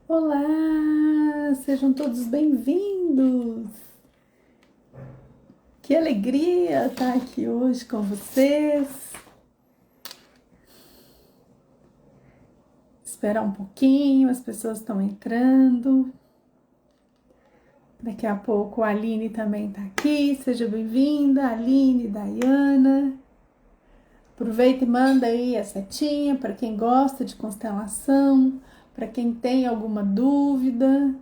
Olá, sejam todos bem-vindos. Que alegria estar aqui hoje com vocês. Esperar um pouquinho, as pessoas estão entrando. Daqui a pouco a Aline também está aqui. Seja bem-vinda, Aline, Dayana. Aproveita e manda aí a setinha para quem gosta de constelação, para quem tem alguma dúvida.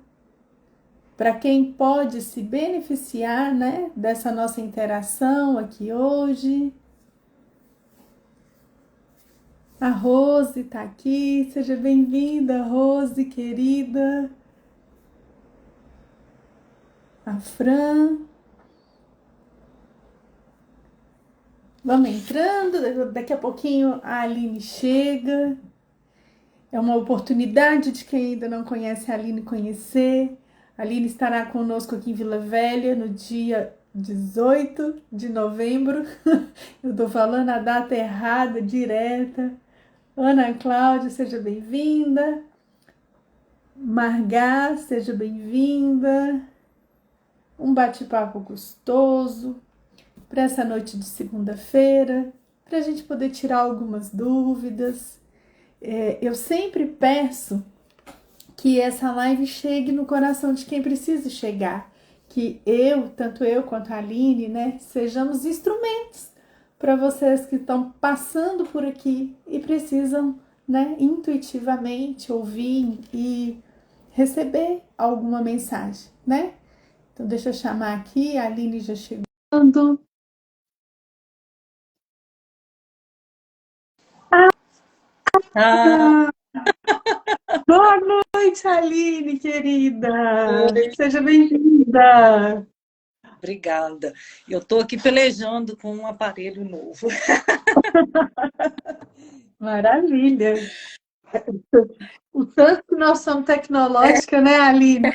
Para quem pode se beneficiar, né, dessa nossa interação aqui hoje. A Rose está aqui, seja bem-vinda, Rose, querida. A Fran. Vamos entrando, daqui a pouquinho a Aline chega. É uma oportunidade de quem ainda não conhece a Aline conhecer. A Aline estará conosco aqui em Vila Velha no dia 18 de novembro. Eu estou falando a data errada, direta. Ana Cláudia, seja bem-vinda. Margá, seja bem-vinda. Um bate-papo gostoso para essa noite de segunda-feira, para a gente poder tirar algumas dúvidas. Eu sempre peço que essa live chegue no coração de quem precisa chegar, que tanto eu quanto a Aline, né, sejamos instrumentos para vocês que estão passando por aqui e precisam, né, intuitivamente ouvir e receber alguma mensagem, né? Então deixa eu chamar aqui, a Aline já chegando. Ah, Boa noite, Aline, querida. oi, Seja bem-vinda. obrigada. Eu estou aqui pelejando com um aparelho novo. Maravilha. O tanto que nós somos tecnológica, né, Aline?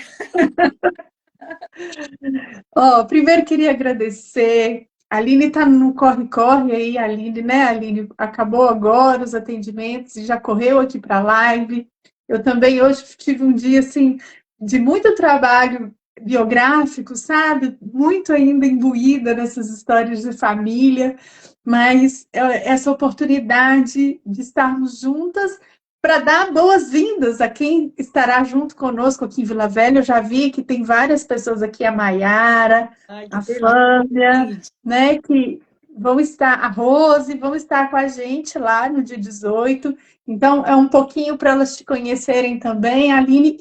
Primeiro queria agradecer. A Aline está no corre-corre aí, Aline, né, Aline? Acabou agora os atendimentos e já correu aqui para a live. Eu também hoje tive um dia, assim, de muito trabalho biográfico, sabe? Muito ainda imbuída nessas histórias de família, mas essa oportunidade de estarmos juntas para dar boas-vindas a quem estará junto conosco aqui em Vila Velha. Eu já vi que tem várias pessoas aqui, a Maiara, Ai, que a Flâmia, delícia. né, que vão estar, a Rose, vão estar com a gente lá no dia 18. Então, é um pouquinho para elas te conhecerem também, Aline,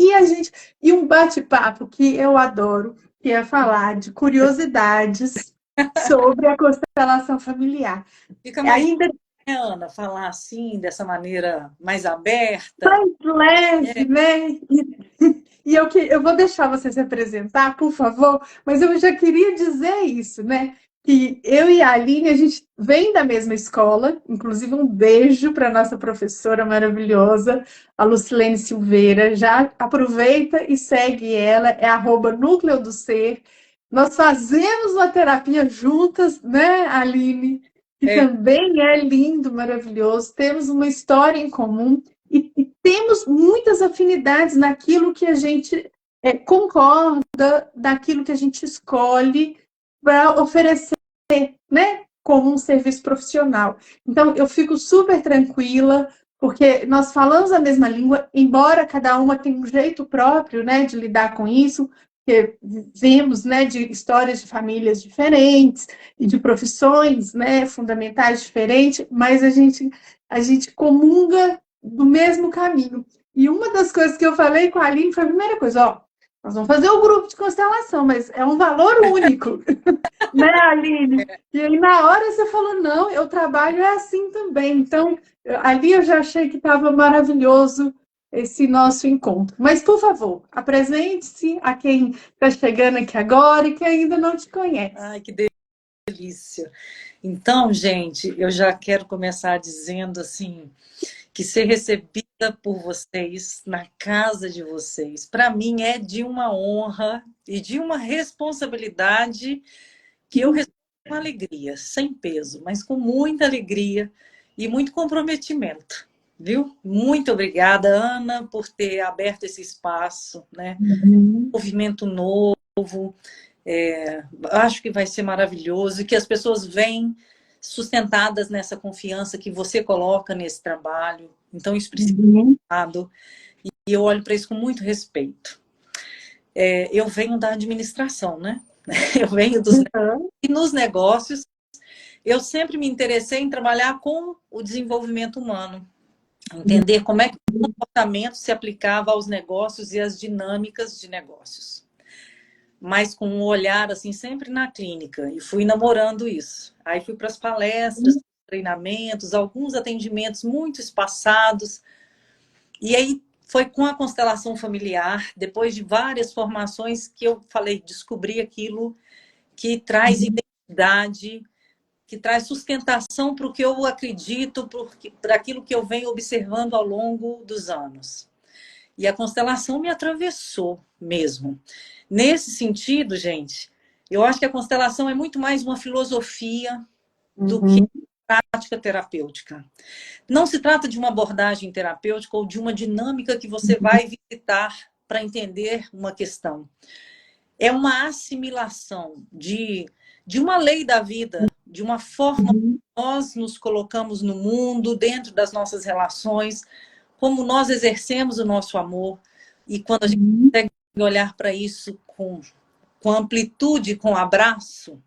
e um bate-papo que eu adoro, que é falar de curiosidades sobre a constelação familiar. Fica mais, Ainda né, Ana, falar assim, dessa maneira mais aberta. mais leve, né? Eu vou deixar você se apresentar, por favor, mas eu já queria dizer isso, né? Que eu e a Aline, a gente vem da mesma escola, inclusive um beijo para nossa professora maravilhosa, a Lucilene Silveira. Já aproveita e segue ela, é @núcleo do ser. Nós fazemos uma terapia juntas, né, Aline? Que É, também é lindo, maravilhoso. Temos uma história em comum e temos muitas afinidades naquilo que a gente concorda, daquilo que a gente escolhe para oferecer, né, como um serviço profissional. Então, eu fico super tranquila, porque nós falamos a mesma língua, embora cada uma tenha um jeito próprio, né, de lidar com isso, porque vemos, né, de histórias de famílias diferentes e de profissões, né, fundamentais diferentes, mas a gente comunga do mesmo caminho. E uma das coisas que eu falei com a Aline foi a primeira coisa, ó, nós vamos fazer o grupo de constelação, mas é um valor único, né, Aline? E aí na hora você falou, não, eu trabalho é assim também. Então, ali eu já achei que estava maravilhoso esse nosso encontro. Mas, por favor, apresente-se a quem está chegando aqui agora e que ainda não te conhece. ai, que delícia. Então, gente, eu já quero começar dizendo assim, que ser recebida por vocês na casa de vocês, para mim é de uma honra e de uma responsabilidade que eu recebo com alegria, sem peso, mas com muita alegria e muito comprometimento. viu? Muito obrigada, Ana, por ter aberto esse espaço, né? Uhum. Movimento novo, acho que vai ser maravilhoso e que as pessoas vêm sustentadas nessa confiança que você coloca nesse trabalho. Então, isso precisa Uhum. ser dado, e eu olho para isso com muito respeito. Eu venho da administração, né? Eu venho dos... Uhum. E nos negócios, eu sempre me interessei em trabalhar com o desenvolvimento humano, entender como é que o comportamento se aplicava aos negócios e às dinâmicas de negócios. Mas com um olhar, assim, sempre na clínica. E fui namorando isso. Aí fui para as palestras, treinamentos, alguns atendimentos muito espaçados. E aí foi com a constelação familiar, depois de várias formações, que eu falei, descobri aquilo que traz identidade, que traz sustentação para o que eu acredito, para aquilo que eu venho observando ao longo dos anos. E a constelação me atravessou mesmo. Nesse sentido, gente, eu acho que a constelação é muito mais uma filosofia do que Uhum. prática terapêutica. Não se trata de uma abordagem terapêutica ou de uma dinâmica que você vai visitar para entender uma questão. É uma assimilação de uma lei da vida, de uma forma que Uhum. nós nos colocamos no mundo, dentro das nossas relações, como nós exercemos o nosso amor. E quando a gente Uhum. consegue olhar para isso com amplitude, com abraço,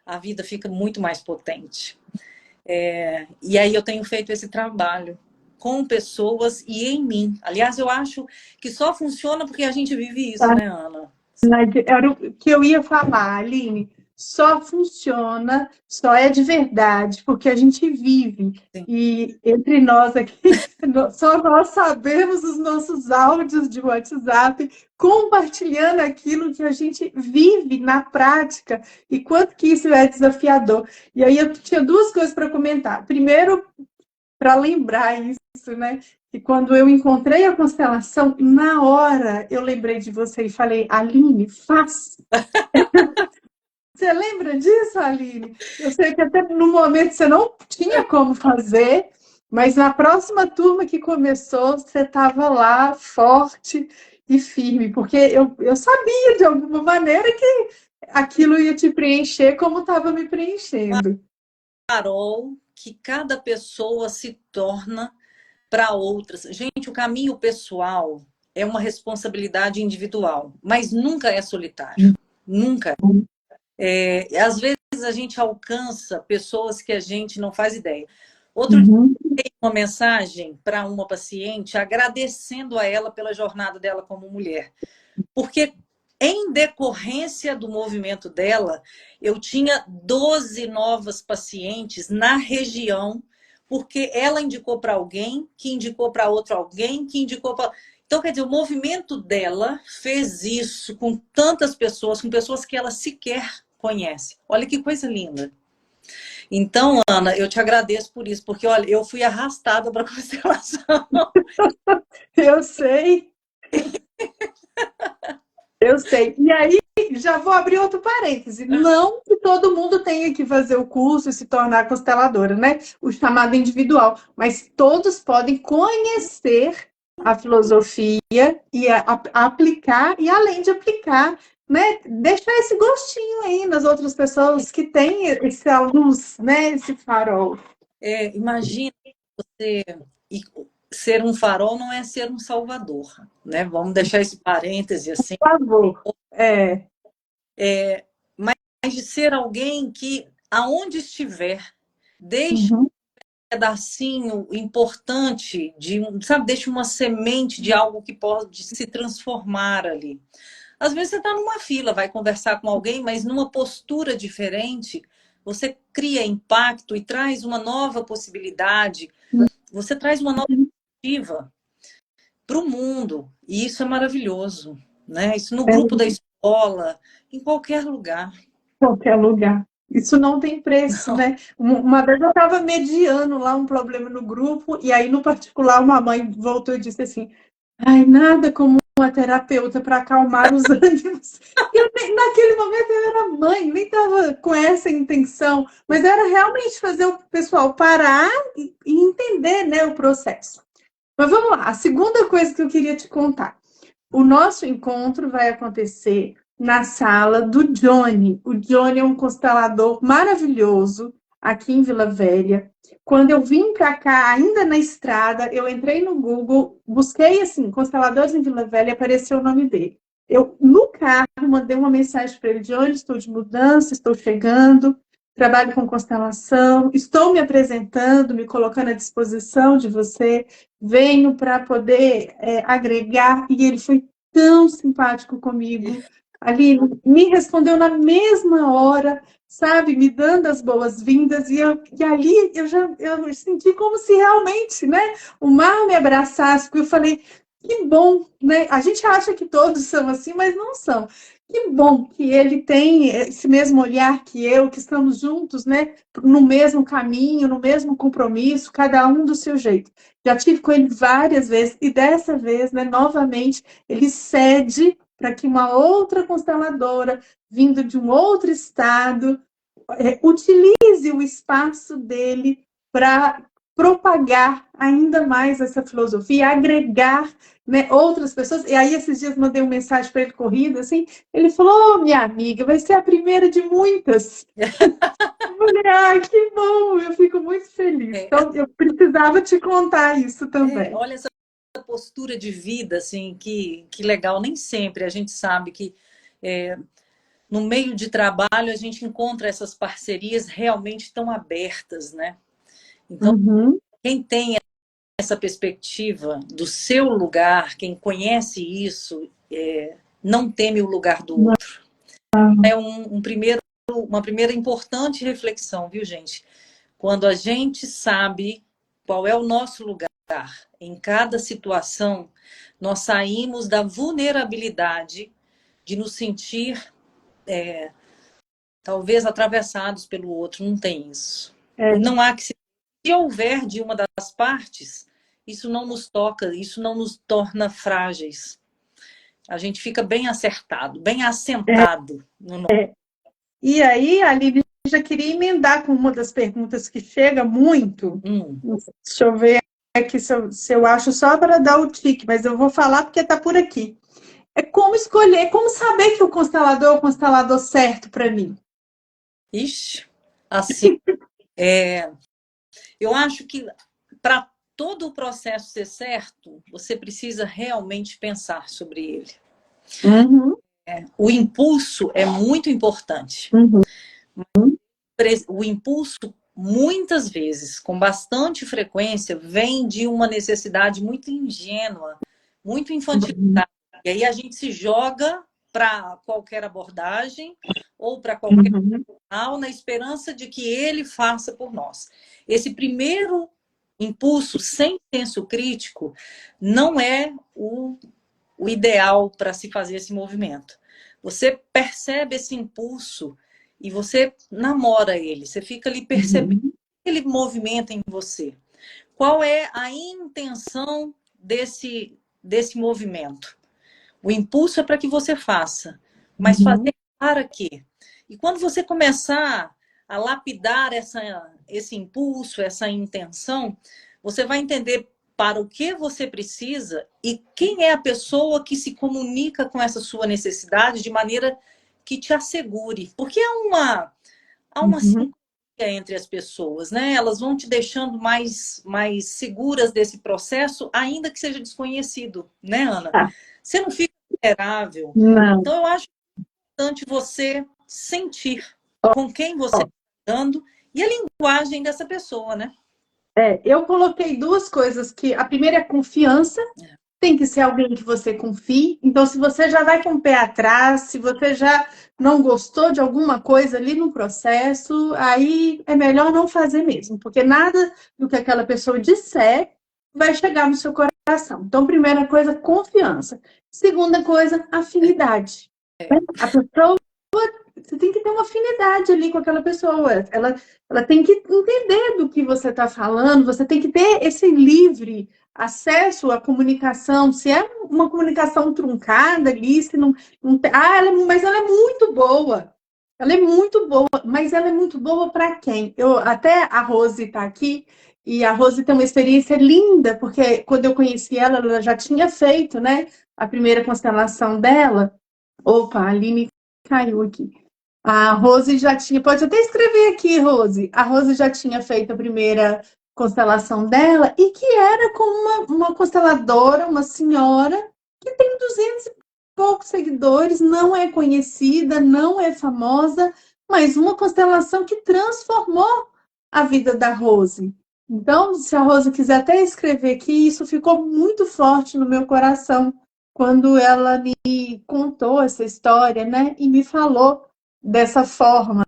a vida fica muito mais potente. E aí eu tenho feito esse trabalho com pessoas e em mim. Aliás, eu acho que só funciona porque a gente vive isso, né, Ana? Era o que eu ia falar, Aline. Só funciona, só é de verdade, porque a gente vive. Sim. E entre nós aqui, só nós sabemos os nossos áudios de WhatsApp, compartilhando aquilo que a gente vive na prática, e quanto que isso é desafiador. E aí eu tinha duas coisas para comentar. Primeiro, para lembrar isso, né? E quando eu encontrei a constelação, na hora eu lembrei de você e falei, Aline, faz. Você lembra disso, Aline? Eu sei que até no momento você não tinha como fazer, mas na próxima turma que começou, você estava lá forte e firme, porque eu sabia de alguma maneira que aquilo ia te preencher como estava me preenchendo. Farol que cada pessoa se torna para outras. Gente, o caminho pessoal é uma responsabilidade individual, mas nunca é solitário. Nunca. Às vezes a gente alcança pessoas que a gente não faz ideia. Outro dia, Uhum. uma mensagem para uma paciente agradecendo a ela pela jornada dela como mulher. Porque em decorrência do movimento dela, eu tinha 12 novas pacientes na região, porque ela indicou para alguém, que indicou para outro alguém, que indicou para... Então, quer dizer, o movimento dela fez isso com tantas pessoas, com pessoas que ela sequer conhece. Olha que coisa linda. Então, Ana, eu te agradeço por isso, porque, olha, eu fui arrastada para a constelação. Eu sei. Eu sei. E aí, já vou abrir outro parêntese. Não que todo mundo tenha que fazer o curso e se tornar consteladora, né? O chamado individual. Mas todos podem conhecer a filosofia e aplicar, e além de aplicar, né? Deixar esse gostinho aí nas outras pessoas que têm essa luz, né? Esse farol. Imagina você... E ser um farol não é ser um salvador, né? Vamos deixar esse parêntese assim. Por favor. Mas de ser alguém que, aonde estiver, deixe Uhum. um pedacinho importante, sabe, deixe uma semente de algo que pode se transformar ali. Às vezes você está numa fila, vai conversar com alguém, mas numa postura diferente, você cria impacto e traz uma nova possibilidade, você traz uma nova perspectiva para o mundo. E isso é maravilhoso, né? Isso no grupo da escola, em qualquer lugar. Qualquer lugar. Isso não tem preço, né? Uma vez eu estava mediando lá um problema no grupo, e aí, no particular, uma mãe voltou e disse assim: ai, nada como uma terapeuta para acalmar os ânimos. Naquele momento eu era mãe, nem estava com essa intenção, mas era realmente fazer o pessoal parar e entender, né, o processo. Mas vamos lá, a segunda coisa que eu queria te contar. O nosso encontro vai acontecer na sala do Johnny. O Johnny é um constelador maravilhoso aqui em Vila Velha. Quando eu vim para cá, ainda na estrada, eu entrei no Google, busquei assim, consteladores em Vila Velha e apareceu o nome dele. Eu, no carro, mandei uma mensagem para ele: Johnny, estou de mudança, estou chegando, trabalho com constelação, estou me apresentando, me colocando à disposição de você, venho para poder agregar, e ele foi tão simpático comigo. Ali, me respondeu na mesma hora, sabe, me dando as boas-vindas, e ali eu senti como se realmente, né, o mar me abraçasse, porque eu falei, que bom, né? A gente acha que todos são assim, mas não são. Que bom que ele tem esse mesmo olhar que eu, que estamos juntos, né, no mesmo caminho, no mesmo compromisso, cada um do seu jeito. Já tive com ele várias vezes, e dessa vez, né, novamente, ele cede para que uma outra consteladora, vindo de um outro estado, utilize o espaço dele para propagar ainda mais essa filosofia, agregar, né, outras pessoas. E aí, esses dias, mandei uma mensagem para ele corrida, assim, ele falou, oh, minha amiga, vai ser a primeira de muitas. Eu falei, ah, que bom, eu fico muito feliz. Então, eu precisava te contar isso também. Olha essa postura de vida, assim, que legal. Nem sempre a gente sabe que no meio de trabalho a gente encontra essas parcerias realmente tão abertas, né? Então, quem tem essa perspectiva do seu lugar, quem conhece isso, não teme o lugar do outro. É uma primeira importante reflexão, viu, gente? Quando a gente sabe qual é o nosso lugar em cada situação, nós saímos da vulnerabilidade de nos sentir, talvez, atravessados pelo outro. Não tem isso. Não há que se houver de uma das partes, isso não nos toca, isso não nos torna frágeis. A gente fica bem acertado, bem assentado no nosso. E aí, a Lívia já queria emendar com uma das perguntas que chega muito. Deixa eu ver aqui se eu acho, só para dar o tique, mas eu vou falar porque está por aqui. É como escolher, como saber que o constelador é o constelador certo para mim? Ixi, assim, eu acho que para todo o processo ser certo, você precisa realmente pensar sobre ele. O impulso é muito importante. O impulso, muitas vezes, com bastante frequência, vem de uma necessidade muito ingênua, muito infantilizada. E aí a gente se joga para qualquer abordagem ou para qualquer canal na esperança de que ele faça por nós. Esse primeiro impulso, sem senso crítico, não é o ideal para se fazer esse movimento. Você percebe esse impulso e você namora ele, você fica ali percebendo aquele movimento em você. Qual é a intenção desse movimento? O impulso é para que você faça, mas fazer para quê? E quando você começar a lapidar esse impulso, essa intenção, você vai entender para o que você precisa e quem é a pessoa que se comunica com essa sua necessidade de maneira que te assegure. Porque há uma sincronia entre as pessoas, né? Elas vão te deixando mais seguras desse processo, ainda que seja desconhecido, né, Ana? Você não fica vulnerável. Não. Então, eu acho importante você sentir com quem você está andando e a linguagem dessa pessoa, né? Eu coloquei duas coisas, que a primeira é confiança, tem que ser alguém que você confie. Então, se você já vai com o pé atrás, se você já não gostou de alguma coisa ali no processo, aí é melhor não fazer mesmo, porque nada do que aquela pessoa disser vai chegar no seu coração. Então, primeira coisa, confiança. Segunda coisa, afinidade. A pessoa, você tem que ter uma afinidade ali com aquela pessoa. Ela tem que entender do que você está falando, você tem que ter esse livre acesso à comunicação. Se é uma comunicação truncada ali, se não tem. Mas ela é muito boa. Ela é muito boa, mas ela é muito boa para quem? Até a Rose está aqui, E a Rose tem uma experiência linda, porque quando eu conheci ela, ela já tinha feito, né, a primeira constelação dela. Opa, a Aline caiu aqui. A Rose já tinha, pode até escrever aqui, Rose. A Rose já tinha feito a primeira constelação dela e que era com uma consteladora, uma senhora que tem 200 e poucos seguidores, não é conhecida, não é famosa, mas uma constelação que transformou a vida da Rose. Então, se a Rose quiser até escrever aqui, isso ficou muito forte no meu coração quando ela me contou essa história, né? E me falou dessa forma,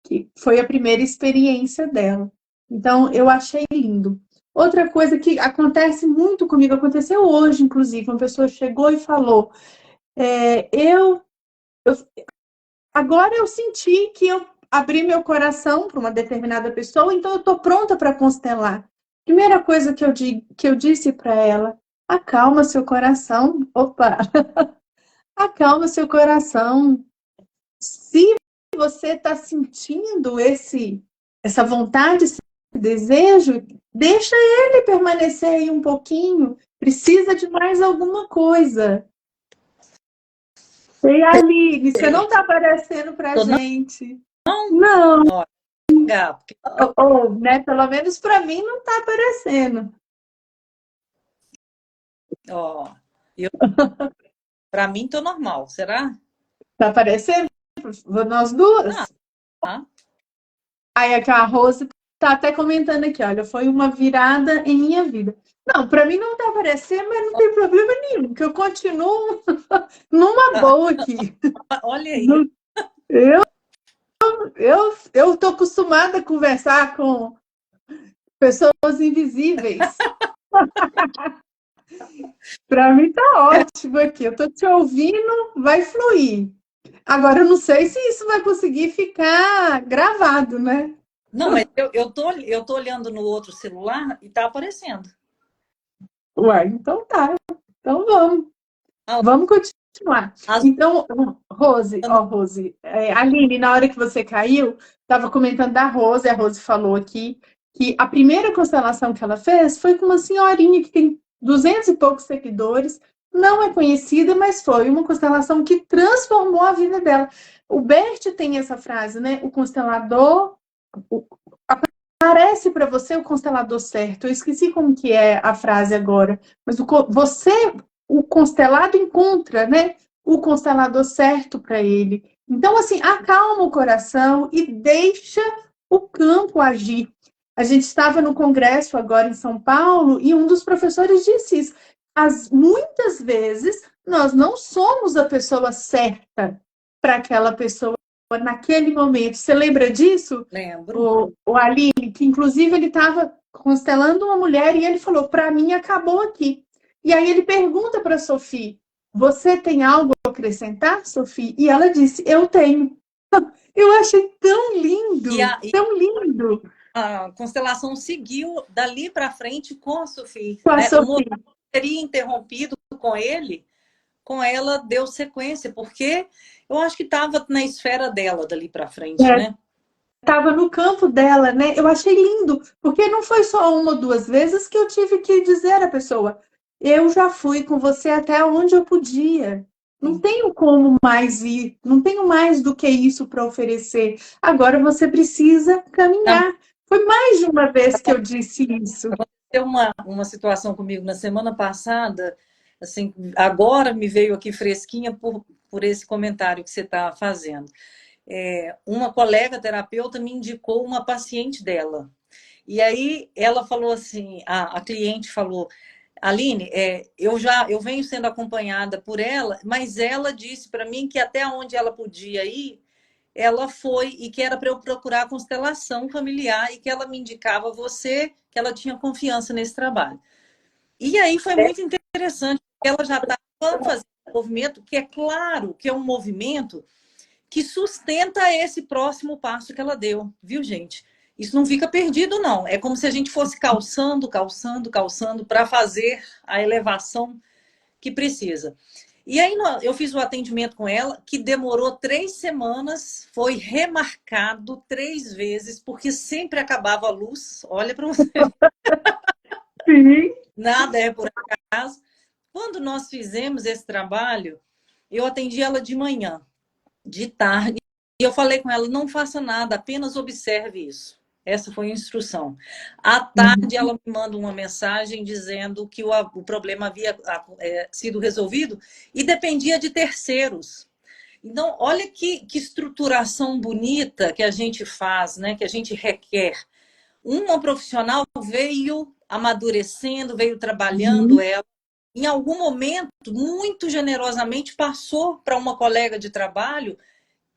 que foi a primeira experiência dela. Então, eu achei lindo. Outra coisa que acontece muito comigo, aconteceu hoje, inclusive, uma pessoa chegou e falou: é, eu agora eu senti que eu abri meu coração para uma determinada pessoa, então eu estou pronta para constelar. Primeira coisa que eu disse para ela: acalma seu coração. Opa, acalma seu coração. Se você está sentindo essa vontade, esse desejo, deixa ele permanecer aí um pouquinho. Precisa de mais alguma coisa. E Aline, você não está aparecendo para a Tô não, gente. Não, ó, porque, né? Pelo menos para mim não está aparecendo. ó, eu, para mim tô normal, será? Está aparecendo nós Tá. duas? Aí aqui a Rose está até comentando aqui, olha, foi uma virada em minha vida. Não, para mim não está aparecendo, mas não tem problema nenhum, que eu continuo numa boa aqui. Olha aí. Eu, eu tô acostumada a conversar com pessoas invisíveis. Para mim tá ótimo aqui. Eu tô te ouvindo, vai fluir. Agora, eu não sei se isso vai conseguir ficar gravado, né? Não, mas eu tô olhando no outro celular e tá aparecendo. Uai, então tá. Então vamos. Ah, Vamos continuar. as- Então, Rose, Rose, Aline, na hora que você caiu, estava comentando da Rose, a Rose falou aqui que a primeira constelação que ela fez foi com uma senhorinha que tem 200 e poucos seguidores, não é conhecida, mas foi uma constelação que transformou a vida dela. O Bert tem essa frase, né? O constelador aparece para você o constelador certo. Eu esqueci como que é a frase agora, mas o constelado encontra, né, o constelador certo para ele. Então, assim, acalma o coração e deixa o campo agir. A gente estava no congresso agora em São Paulo e um dos professores disse isso. Muitas vezes nós não somos a pessoa certa para aquela pessoa naquele momento. Você lembra disso? lembro. O Aline, que inclusive ele estava constelando uma mulher e ele falou: para mim acabou aqui. E aí ele pergunta para a Sophie: você tem algo a acrescentar, Sophie? E ela disse: eu tenho. Eu achei E a, tão e tão lindo a constelação seguiu dali para frente com a Sophie, com a né? O movimento Sophie. teria interrompido com ele, com ela deu sequência, porque eu acho que estava na esfera dela dali para frente, né? Estava no campo dela, né? Eu achei lindo, porque não foi só uma ou duas vezes que eu tive que dizer à pessoa: eu já fui com você até onde eu podia. Não Sim. tenho como mais ir, não tenho mais do que isso para oferecer. Agora você precisa caminhar. Foi mais de uma vez que eu disse isso. Aconteceu uma situação comigo na semana passada, assim, agora me veio aqui fresquinha por esse comentário que você está fazendo. Uma colega terapeuta me indicou uma paciente dela. E aí ela falou assim, a cliente falou: Aline, eu venho sendo acompanhada por ela, mas ela disse para mim que até onde ela podia ir, ela foi e que era para eu procurar a constelação familiar e que ela me indicava você, que ela tinha confiança nesse trabalho. E aí foi muito interessante, porque ela já estava fazendo um movimento que é claro que é um movimento que sustenta esse próximo passo que ela deu, viu, gente? Isso não fica perdido, não. É como se a gente fosse calçando, calçando, calçando para fazer a elevação que precisa. E aí eu fiz o atendimento com ela, que demorou 3 semanas, foi remarcado 3 vezes, porque sempre acabava a luz. Olha para você, Sim. nada é por acaso. Quando nós fizemos esse trabalho, eu atendi ela de manhã, de tarde, e eu falei com ela, não faça nada, apenas observe isso. Essa foi a instrução. À tarde, ela me manda uma mensagem dizendo que o problema havia sido resolvido e dependia de terceiros. Então, olha que estruturação bonita que a gente faz, né? Que a gente requer. Uma profissional veio amadurecendo, veio trabalhando ela. Em algum momento, muito generosamente, passou para uma colega de trabalho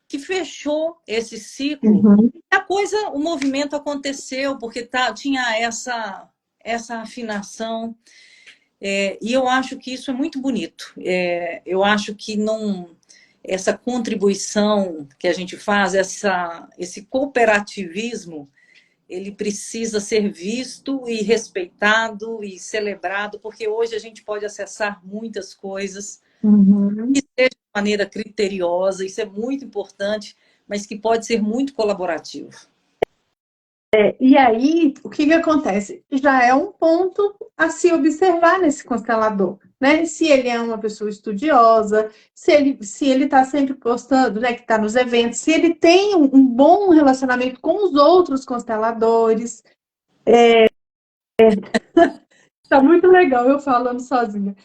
que fechou esse ciclo. A coisa, o movimento aconteceu porque tinha essa afinação. E eu acho que isso é muito bonito. Eu acho que não, essa contribuição que a gente faz, esse cooperativismo, ele precisa ser visto e respeitado e celebrado, porque hoje a gente pode acessar muitas coisas que seja de maneira criteriosa, isso é muito importante, mas que pode ser muito colaborativo. E aí, o que acontece? Já é um ponto a se observar nesse constelador, né? Se ele é uma pessoa estudiosa, se ele está sempre postando, né, que está nos eventos, se ele tem um bom relacionamento com os outros consteladores. Tá muito legal eu falando sozinha.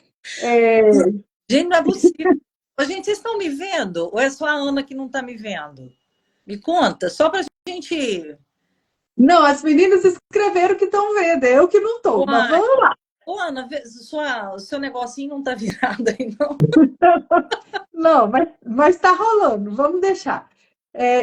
Gente, não é possível. Gente, vocês estão me vendo? Ou é só a Ana que não está me vendo? Me conta, só para a gente... Não, as meninas escreveram que estão vendo, eu que não estou, mas vamos lá. Ô, Ana, o seu negocinho não está virado aí, não? Não, mas está rolando, vamos deixar.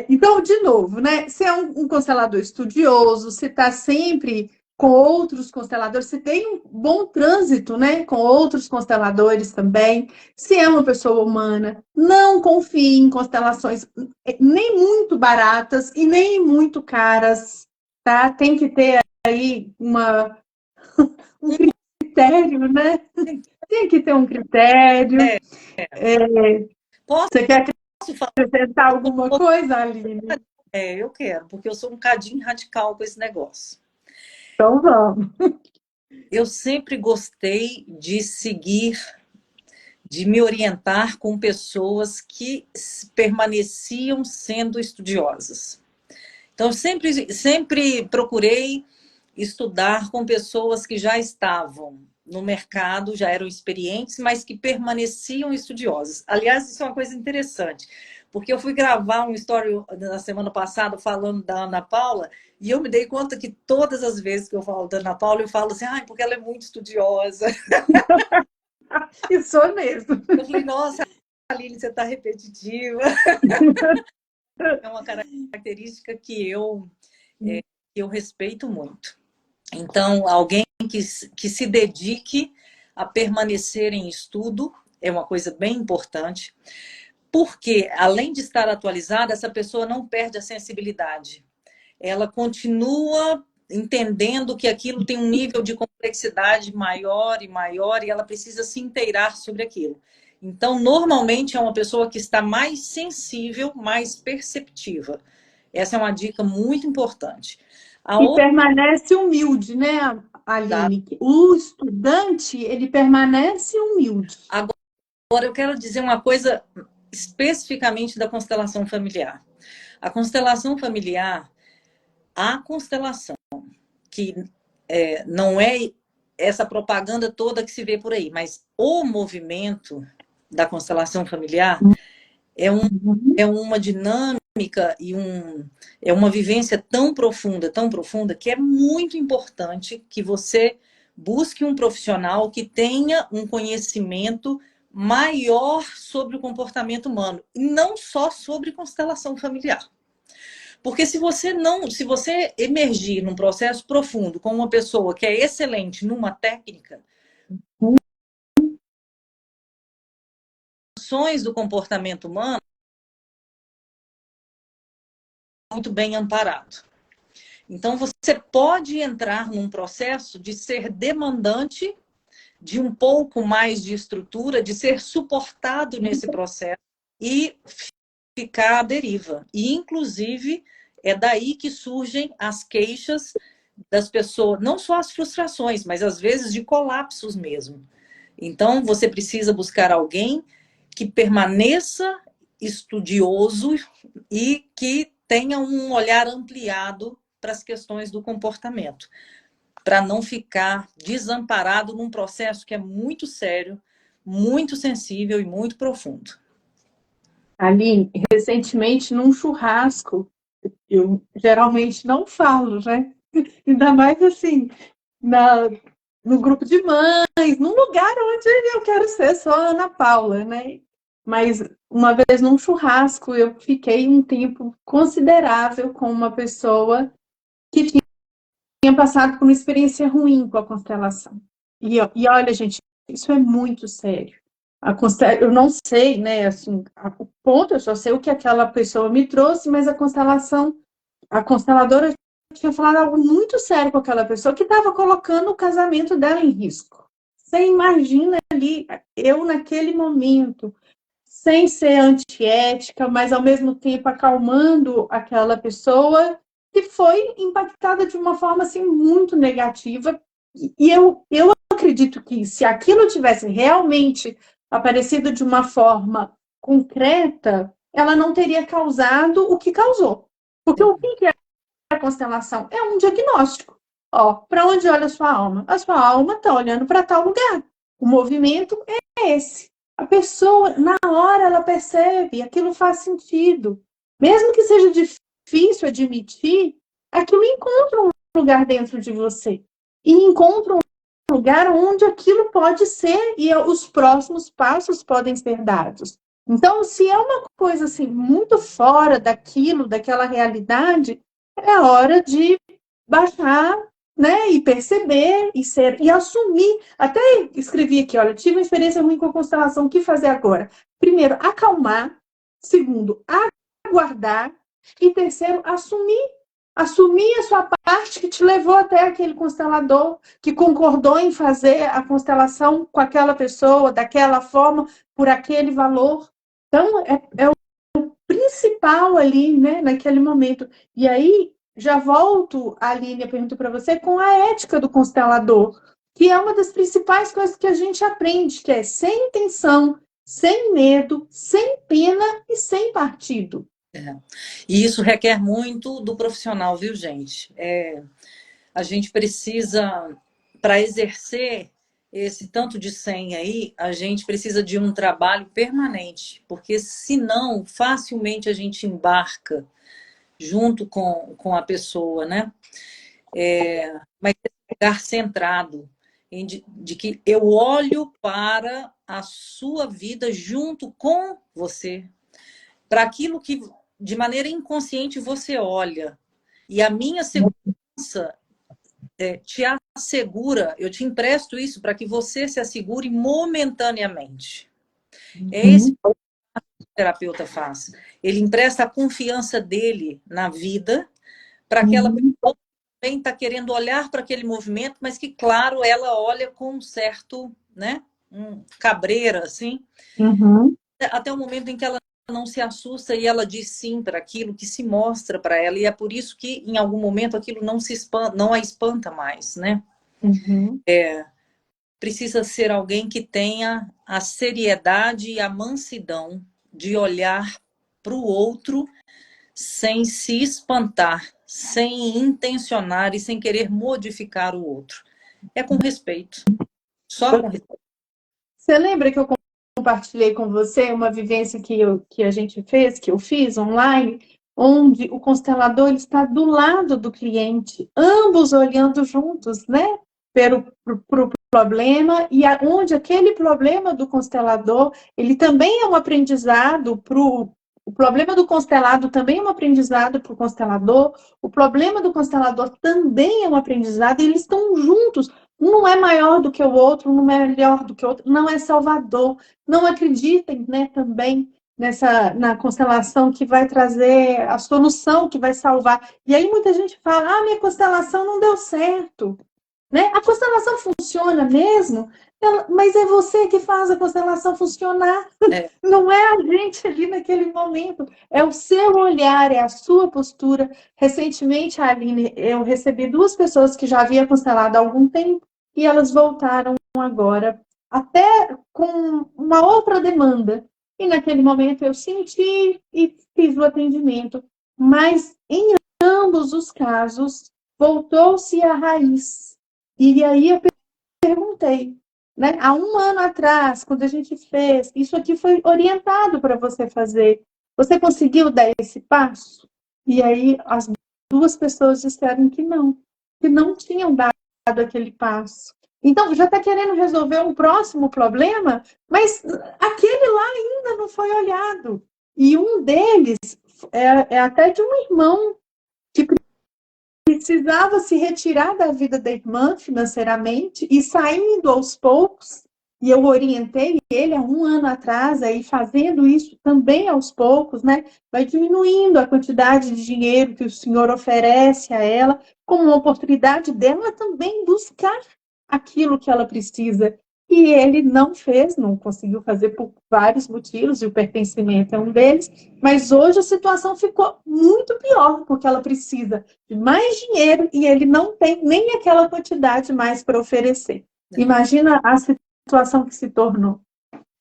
Então, de novo, né? Se é um constelador estudioso, se está sempre com outros consteladores, se tem um bom trânsito, né, com outros consteladores também, se é uma pessoa humana, não confie em constelações nem muito baratas e nem muito caras, tá? Tem que ter aí um critério, né? Tem que ter um critério. Posso Você quer falar? acrescentar alguma coisa, Aline? Eu quero, porque eu sou um cadinho radical com esse negócio. Então vamos. Eu sempre gostei de seguir, de me orientar com pessoas que permaneciam sendo estudiosas. Então, sempre procurei estudar com pessoas que já estavam no mercado, já eram experientes, mas que permaneciam estudiosas. Aliás, isso é uma coisa interessante, porque eu fui gravar um story na semana passada falando da Ana Paula, e eu me dei conta que todas as vezes que eu falo da Ana Paula, eu falo assim, porque ela é muito estudiosa. Isso mesmo. Eu falei, nossa, Aline, você está repetitiva. É uma característica que eu respeito muito. Então, alguém que se dedique a permanecer em estudo é uma coisa bem importante, porque, além de estar atualizada, essa pessoa não perde a sensibilidade. Ela continua entendendo que aquilo tem um nível de complexidade maior e maior e ela precisa se inteirar sobre aquilo. Então, normalmente, é uma pessoa que está mais sensível, mais perceptiva. Essa é uma dica muito importante. E permanece humilde, né, Aline? O estudante, ele permanece humilde. Agora, eu quero dizer uma coisa especificamente da constelação familiar. A constelação familiar, a constelação, que não é essa propaganda toda que se vê por aí, mas o movimento da constelação familiar é uma dinâmica e é uma vivência tão profunda, que é muito importante que você busque um profissional que tenha um conhecimento maior sobre o comportamento humano, e não só sobre constelação familiar. Porque se você emergir num processo profundo com uma pessoa que é excelente numa técnica, ações do comportamento humano muito bem amparado. Então, você pode entrar num processo de ser demandante de um pouco mais de estrutura, de ser suportado nesse processo e ficar à deriva. E, inclusive, é daí que surgem as queixas das pessoas, não só as frustrações, mas às vezes de colapsos mesmo. Então, você precisa buscar alguém que permaneça estudioso e que tenha um olhar ampliado para as questões do comportamento, para não ficar desamparado num processo que é muito sério, muito sensível e muito profundo. Aline, recentemente num churrasco, eu geralmente não falo, né? Ainda mais assim, no grupo de mães, num lugar onde eu quero ser só a Ana Paula, né? Mas uma vez num churrasco, eu fiquei um tempo considerável com uma pessoa que tinha passado por uma experiência ruim com a constelação. E olha, gente, isso é muito sério. Eu não sei, né, assim, o ponto, eu só sei o que aquela pessoa me trouxe, mas a consteladora tinha falado algo muito sério com aquela pessoa que estava colocando o casamento dela em risco. Você imagina ali, eu naquele momento, sem ser antiética, mas ao mesmo tempo acalmando aquela pessoa que foi impactada de uma forma assim muito negativa. E eu acredito que se aquilo tivesse realmente aparecido de uma forma concreta, ela não teria causado o que causou. Porque o que é a constelação? É um diagnóstico. Ó, para onde olha a sua alma? A sua alma está olhando para tal lugar. O movimento é esse. A pessoa, na hora, ela percebe, aquilo faz sentido. Mesmo que seja difícil admitir, aquilo encontra um lugar dentro de você. E encontra um lugar onde aquilo pode ser e os próximos passos podem ser dados. Então, se é uma coisa assim muito fora daquilo, daquela realidade, é hora de baixar, né, e perceber e assumir. Até escrevi aqui, olha, tive uma experiência ruim com a constelação, o que fazer agora? Primeiro, acalmar. Segundo, aguardar. E terceiro, assumir a sua parte que te levou até aquele constelador, que concordou em fazer a constelação com aquela pessoa, daquela forma, por aquele valor. Então, é o principal ali, né, naquele momento. E aí, já volto, Aline, a pergunta para você, com a ética do constelador, que é uma das principais coisas que a gente aprende, que é sem intenção, sem medo, sem pena e sem partido. E isso requer muito do profissional, viu, gente? A gente precisa, para exercer esse tanto de 100 aí, a gente precisa de um trabalho permanente, porque senão facilmente a gente embarca junto com a pessoa, né? Mas lugar centrado, de que eu olho para a sua vida junto com você, para aquilo que de maneira inconsciente você olha. E a minha segurança te assegura, eu te empresto isso para que você se assegure momentaneamente. É esse que o terapeuta faz. Ele empresta a confiança dele na vida para aquela pessoa também está querendo olhar para aquele movimento, mas que, claro, ela olha com um certo, né, cabreira, assim, até o momento em que ela não se assusta e ela diz sim para aquilo que se mostra para ela, e é por isso que, em algum momento, aquilo não a espanta mais, né? Precisa ser alguém que tenha a seriedade e a mansidão de olhar para o outro sem se espantar, sem intencionar e sem querer modificar o outro. É com respeito. Só com respeito. Você lembra que eu compartilhei com você uma vivência que a gente fez, que eu fiz online, onde o constelador ele está do lado do cliente, ambos olhando juntos, né? Para o problema, e onde aquele problema do constelador, ele também é um aprendizado o problema do constelado também é um aprendizado para o constelador, o problema do constelador também é um aprendizado, e eles estão juntos. Um não é maior do que o outro, um não é melhor do que o outro, não é salvador. Não acreditem, né, também na constelação que vai trazer a solução, que vai salvar. E aí muita gente fala, minha constelação não deu certo. Né? A constelação funciona mesmo Mas é você que faz a constelação funcionar. É. Não é a gente ali naquele momento. É o seu olhar, é a sua postura. Recentemente, Aline, eu recebi 2 pessoas que já haviam constelado há algum tempo e elas voltaram agora, até com uma outra demanda. E naquele momento eu senti e fiz o atendimento. Mas em ambos os casos, voltou-se à raiz. E aí eu perguntei, né? Há um ano atrás, quando a gente fez, isso aqui foi orientado para você fazer. Você conseguiu dar esse passo? E aí as 2 pessoas disseram que não tinham dado aquele passo. Então, já está querendo resolver um próximo problema, mas aquele lá ainda não foi olhado. E um deles é até de um irmão que precisava se retirar da vida da irmã financeiramente e saindo aos poucos, e eu orientei ele há um ano atrás, aí fazendo isso também aos poucos, né? Vai diminuindo a quantidade de dinheiro que o senhor oferece a ela, como uma oportunidade dela também buscar aquilo que ela precisa. E ele não fez, não conseguiu fazer por vários motivos, e o pertencimento é um deles, mas hoje a situação ficou muito pior, porque ela precisa de mais dinheiro e ele não tem nem aquela quantidade mais para oferecer. Imagina a situação que se tornou.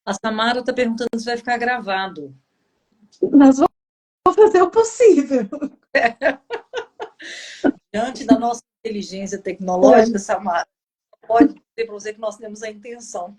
A Samara está perguntando se vai ficar gravado. Nós vamos fazer o possível. Diante da nossa inteligência tecnológica, Samara, pode dizer para você que nós temos a intenção.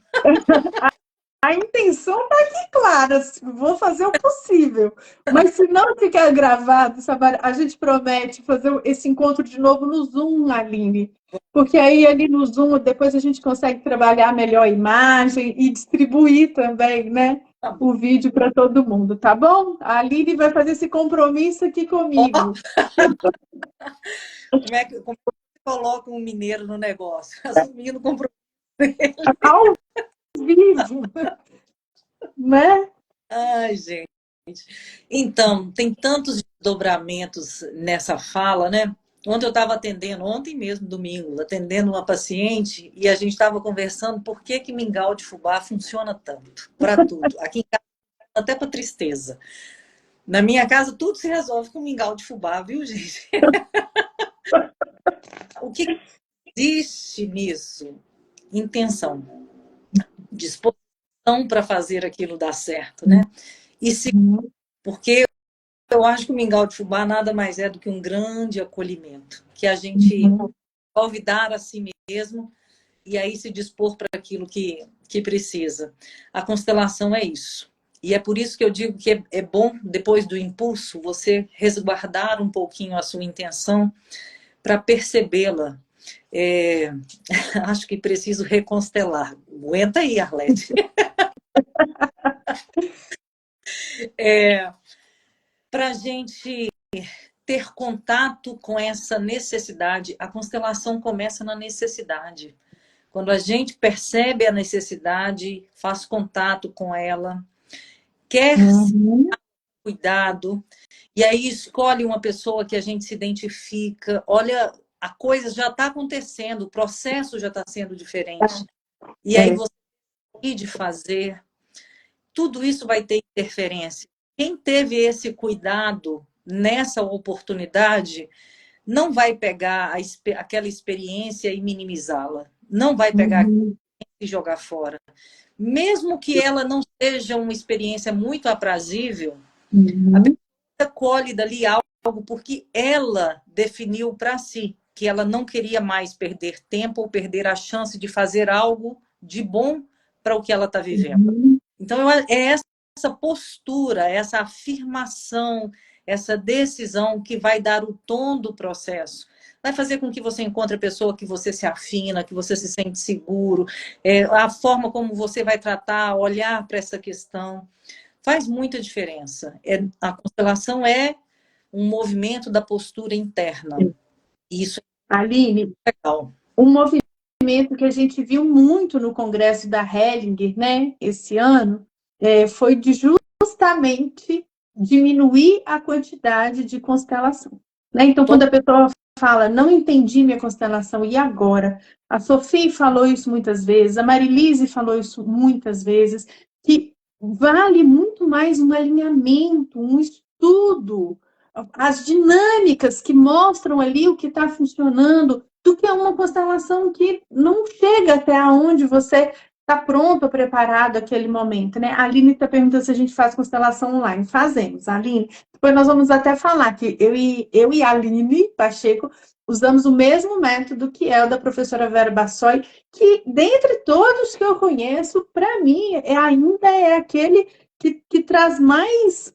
A intenção está aqui clara, vou fazer o possível. Mas se não ficar gravado, a gente promete fazer esse encontro de novo no Zoom, Aline. Porque aí ali no Zoom, depois a gente consegue trabalhar melhor a imagem e distribuir também, né? O vídeo para todo mundo, tá bom? A Aline vai fazer esse compromisso aqui comigo. Como é que você coloca um mineiro no negócio? Assumindo o compromisso. Ao vivo, né? Ai, gente. Então, tem tantos desdobramentos nessa fala, né? Ontem eu estava atendendo, ontem mesmo, domingo, atendendo uma paciente e a gente estava conversando por que mingau de fubá funciona tanto, para tudo. Aqui em casa, até para tristeza. Na minha casa, tudo se resolve com mingau de fubá, viu, gente? O que existe nisso? Intenção, disposição para fazer aquilo dar certo, né? E se, porque eu acho que o mingau de fubá nada mais é do que um grande acolhimento, que a gente resolve dar a si mesmo e aí se dispor para aquilo que precisa. A constelação é isso. E é por isso que eu digo que é bom, depois do impulso, você resguardar um pouquinho a sua intenção para percebê-la. Acho que preciso reconstelar. Aguenta aí, Arlete. Para a gente ter contato com essa necessidade, a constelação começa na necessidade. Quando a gente percebe a necessidade, faz contato com ela, quer cuidado, e aí escolhe uma pessoa que a gente se identifica, olha, a coisa já está acontecendo, o processo já está sendo diferente. E aí você decide fazer, tudo isso vai ter interferência. Quem teve esse cuidado nessa oportunidade não vai pegar aquela experiência e minimizá-la. Não vai pegar e jogar fora. Mesmo que ela não seja uma experiência muito aprazível, a pessoa colhe dali algo porque ela definiu para si que ela não queria mais perder tempo ou perder a chance de fazer algo de bom para o que ela está vivendo. Então, é essa postura, essa afirmação, essa decisão que vai dar o tom do processo. Vai fazer com que você encontre a pessoa que você se afina, que você se sente seguro, a forma como você vai tratar, olhar para essa questão, faz muita diferença. A constelação é um movimento da postura interna. Isso Aline, é legal. Um movimento que a gente viu muito no Congresso da Hellinger, né, esse ano, foi de justamente diminuir a quantidade de constelação. né? Então, quando a pessoa fala, não entendi minha constelação, e agora? A Sophie falou isso muitas vezes, a Marilise falou isso muitas vezes, que vale muito mais um alinhamento, um estudo, as dinâmicas que mostram ali o que está funcionando, do que uma constelação que não chega até onde você está pronto, preparado aquele momento, né? A Aline está perguntando se a gente faz constelação online. Fazemos, Aline. Depois nós vamos até falar que eu e a Aline Pacheco usamos o mesmo método que é o da professora Vera Bassoi, que dentre todos que eu conheço, para mim, ainda é aquele que traz mais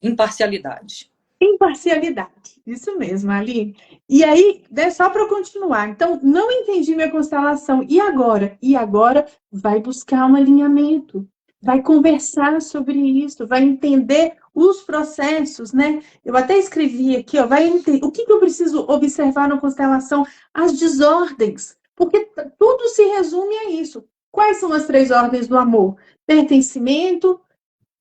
Imparcialidade. imparcialidade. Isso mesmo, Aline. E aí, né, só para continuar. Então, não entendi minha constelação. E agora? E agora vai buscar um alinhamento. Vai conversar sobre isso, vai entender os processos, né? Eu até escrevi aqui, ó, vai entender o que eu preciso observar na constelação, as desordens, porque tudo se resume a isso. Quais são as 3 ordens do amor? Pertencimento,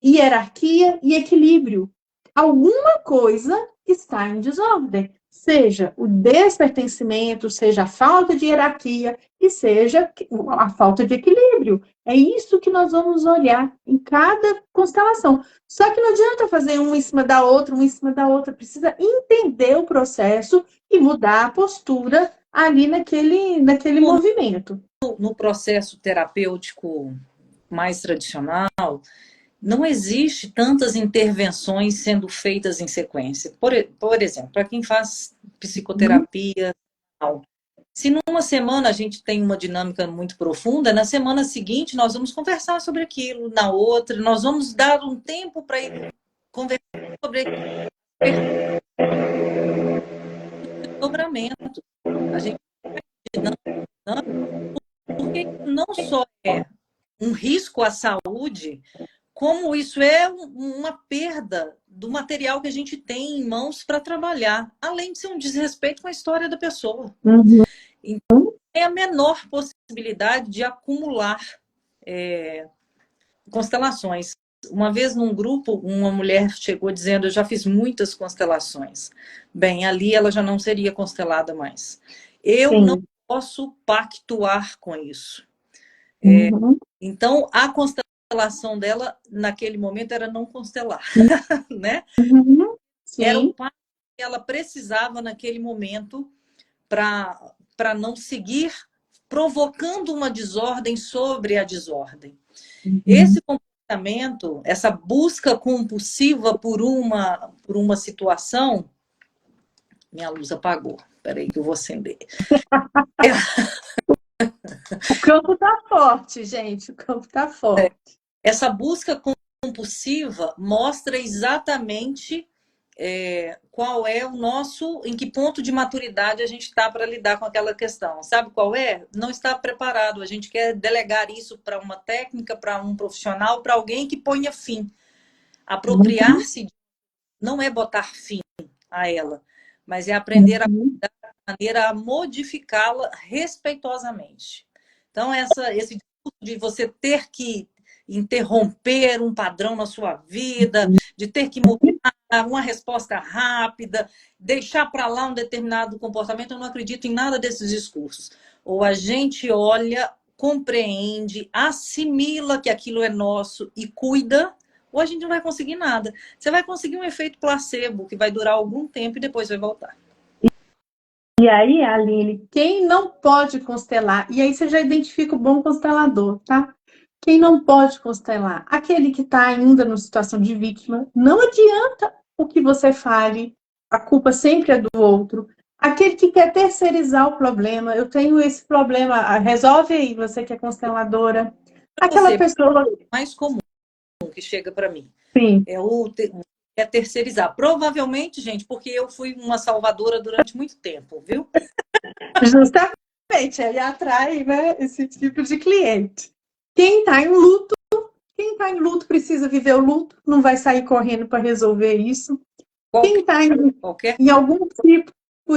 hierarquia e equilíbrio. Alguma coisa está em desordem, seja o despertencimento, seja a falta de hierarquia e seja a falta de equilíbrio. É isso que nós vamos olhar em cada constelação. Só que não adianta fazer um em cima da outra, um em cima da outra. Precisa entender o processo e mudar a postura ali naquele movimento. No processo terapêutico mais tradicional, não existe tantas intervenções sendo feitas em sequência. Por exemplo, para quem faz psicoterapia, se numa semana a gente tem uma dinâmica muito profunda, na semana seguinte nós vamos conversar sobre aquilo, na outra, nós vamos dar um tempo para ir conversar sobre desdobramento. A gente porque não só é um risco à saúde, como isso é uma perda do material que a gente tem em mãos para trabalhar, além de ser um desrespeito com a história da pessoa. Uhum. Então, é a menor possibilidade de acumular constelações. Uma vez num grupo, uma mulher chegou dizendo, eu já fiz muitas constelações. Bem, ali ela já não seria constelada mais. Eu Sim. não posso pactuar com isso. Uhum. Então, a constelação dela, naquele momento, era não constelar, né? Uhum. Era o Sim. passo que ela precisava naquele momento para não seguir provocando uma desordem sobre a desordem. Uhum. Esse comportamento, essa busca compulsiva por uma situação... Minha luz apagou. Espera aí que eu vou acender. O campo está forte, gente. O campo está forte. Essa busca compulsiva mostra exatamente qual é o nosso, em que ponto de maturidade a gente está para lidar com aquela questão. Sabe qual é? Não está preparado. A gente quer delegar isso para uma técnica, para um profissional, para alguém que ponha fim. Apropriar-se não é botar fim a ela, mas é aprender a maneira a modificá-la respeitosamente. Então, esse discurso de você ter que interromper um padrão na sua vida, de ter que mudar uma resposta rápida, deixar para lá um determinado comportamento, eu não acredito em nada desses discursos. Ou a gente olha, compreende, assimila que aquilo é nosso e cuida, ou a gente não vai conseguir nada. Você vai conseguir um efeito placebo que vai durar algum tempo e depois vai voltar. E aí, Aline, quem não pode constelar, e aí você já identifica o bom constelador, tá? Quem não pode constelar? Aquele que está ainda numa situação de vítima, não adianta o que você fale, a culpa sempre é do outro. Aquele que quer terceirizar o problema, eu tenho esse problema, resolve aí, você que é consteladora. Aquela Você, pessoa. mais comum que chega para mim Sim. é terceirizar. Provavelmente, gente, porque eu fui uma salvadora durante muito tempo, viu? Justamente, ele atrai, né, esse tipo de cliente. Quem está em luto precisa viver o luto, não vai sair correndo para resolver isso. Quem está em algum tipo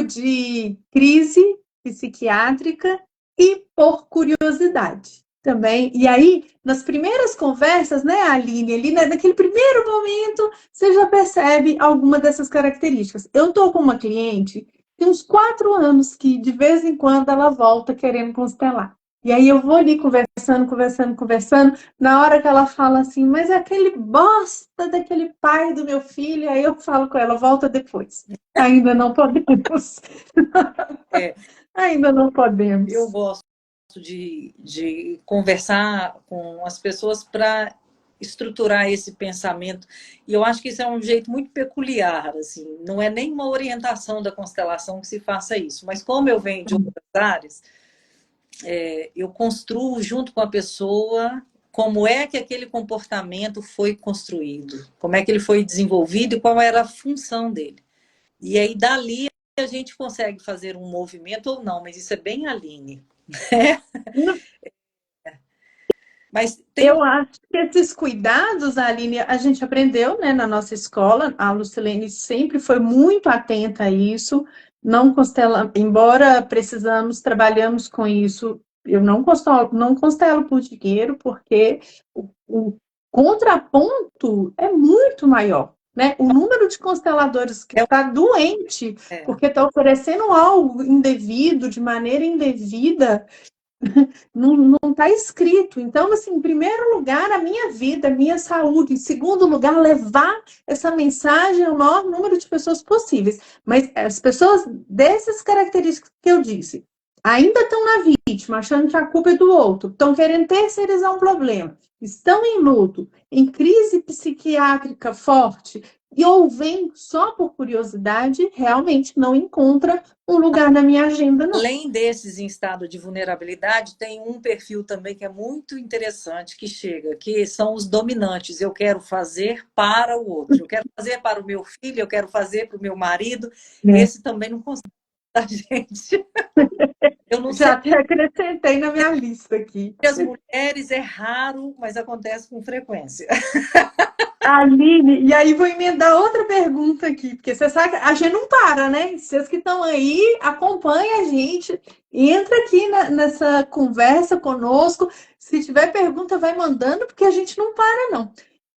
de crise psiquiátrica e por curiosidade. também. E aí, nas primeiras conversas, né, Aline, ali naquele primeiro momento, você já percebe alguma dessas características. Eu estou com uma cliente, tem uns 4 anos, que de vez em quando ela volta querendo constelar. E aí eu vou ali conversando, conversando, conversando, na hora que ela fala assim, mas é aquele bosta daquele pai do meu filho, aí eu falo com ela, volta depois. Ainda não podemos. É, Ainda não eu podemos. gosto de conversar com as pessoas para estruturar esse pensamento. E eu acho que isso é um jeito muito peculiar, assim, não é nem uma orientação da constelação que se faça isso, mas como eu venho de outras áreas, eu construo junto com a pessoa como é que aquele comportamento foi construído, como é que ele foi desenvolvido e qual era a função dele. E aí, dali, a gente consegue fazer um movimento ou não, mas isso é bem Aline. Mas tem Eu acho que esses cuidados, Aline, a gente aprendeu, né, na nossa escola. A Lucilene sempre foi muito atenta a isso. Não constela, embora precisamos, trabalhamos com isso. Eu não constelo por dinheiro, porque o contraponto é muito maior, né? O número de consteladores que é, está doente é, porque está oferecendo algo indevido, de maneira indevida, não está escrito. Então, assim, em primeiro lugar, a minha vida, a minha saúde. Em segundo lugar, levar essa mensagem ao maior número de pessoas possíveis. Mas as pessoas dessas características que eu disse, ainda estão na vítima, achando que a culpa é do outro, estão querendo terceirizar um problema, estão em luto, em crise psiquiátrica forte, e ou vem só por curiosidade, realmente não encontra um lugar na minha agenda, não. além desses em estado de vulnerabilidade, tem um perfil também que é muito interessante que chega, que são os dominantes. Eu quero fazer para o outro, eu quero fazer para o meu filho, eu quero fazer para o meu marido. Né? Esse também não consegue da gente. Eu não sei Já até acrescentei na minha lista aqui. se as mulheres é raro, mas acontece com frequência. Aline, e aí vou emendar outra pergunta aqui, porque você sabe, a gente não para, né? Vocês que estão aí, acompanha a gente, entra aqui nessa conversa conosco. Se tiver pergunta, vai mandando, porque a gente não para, não.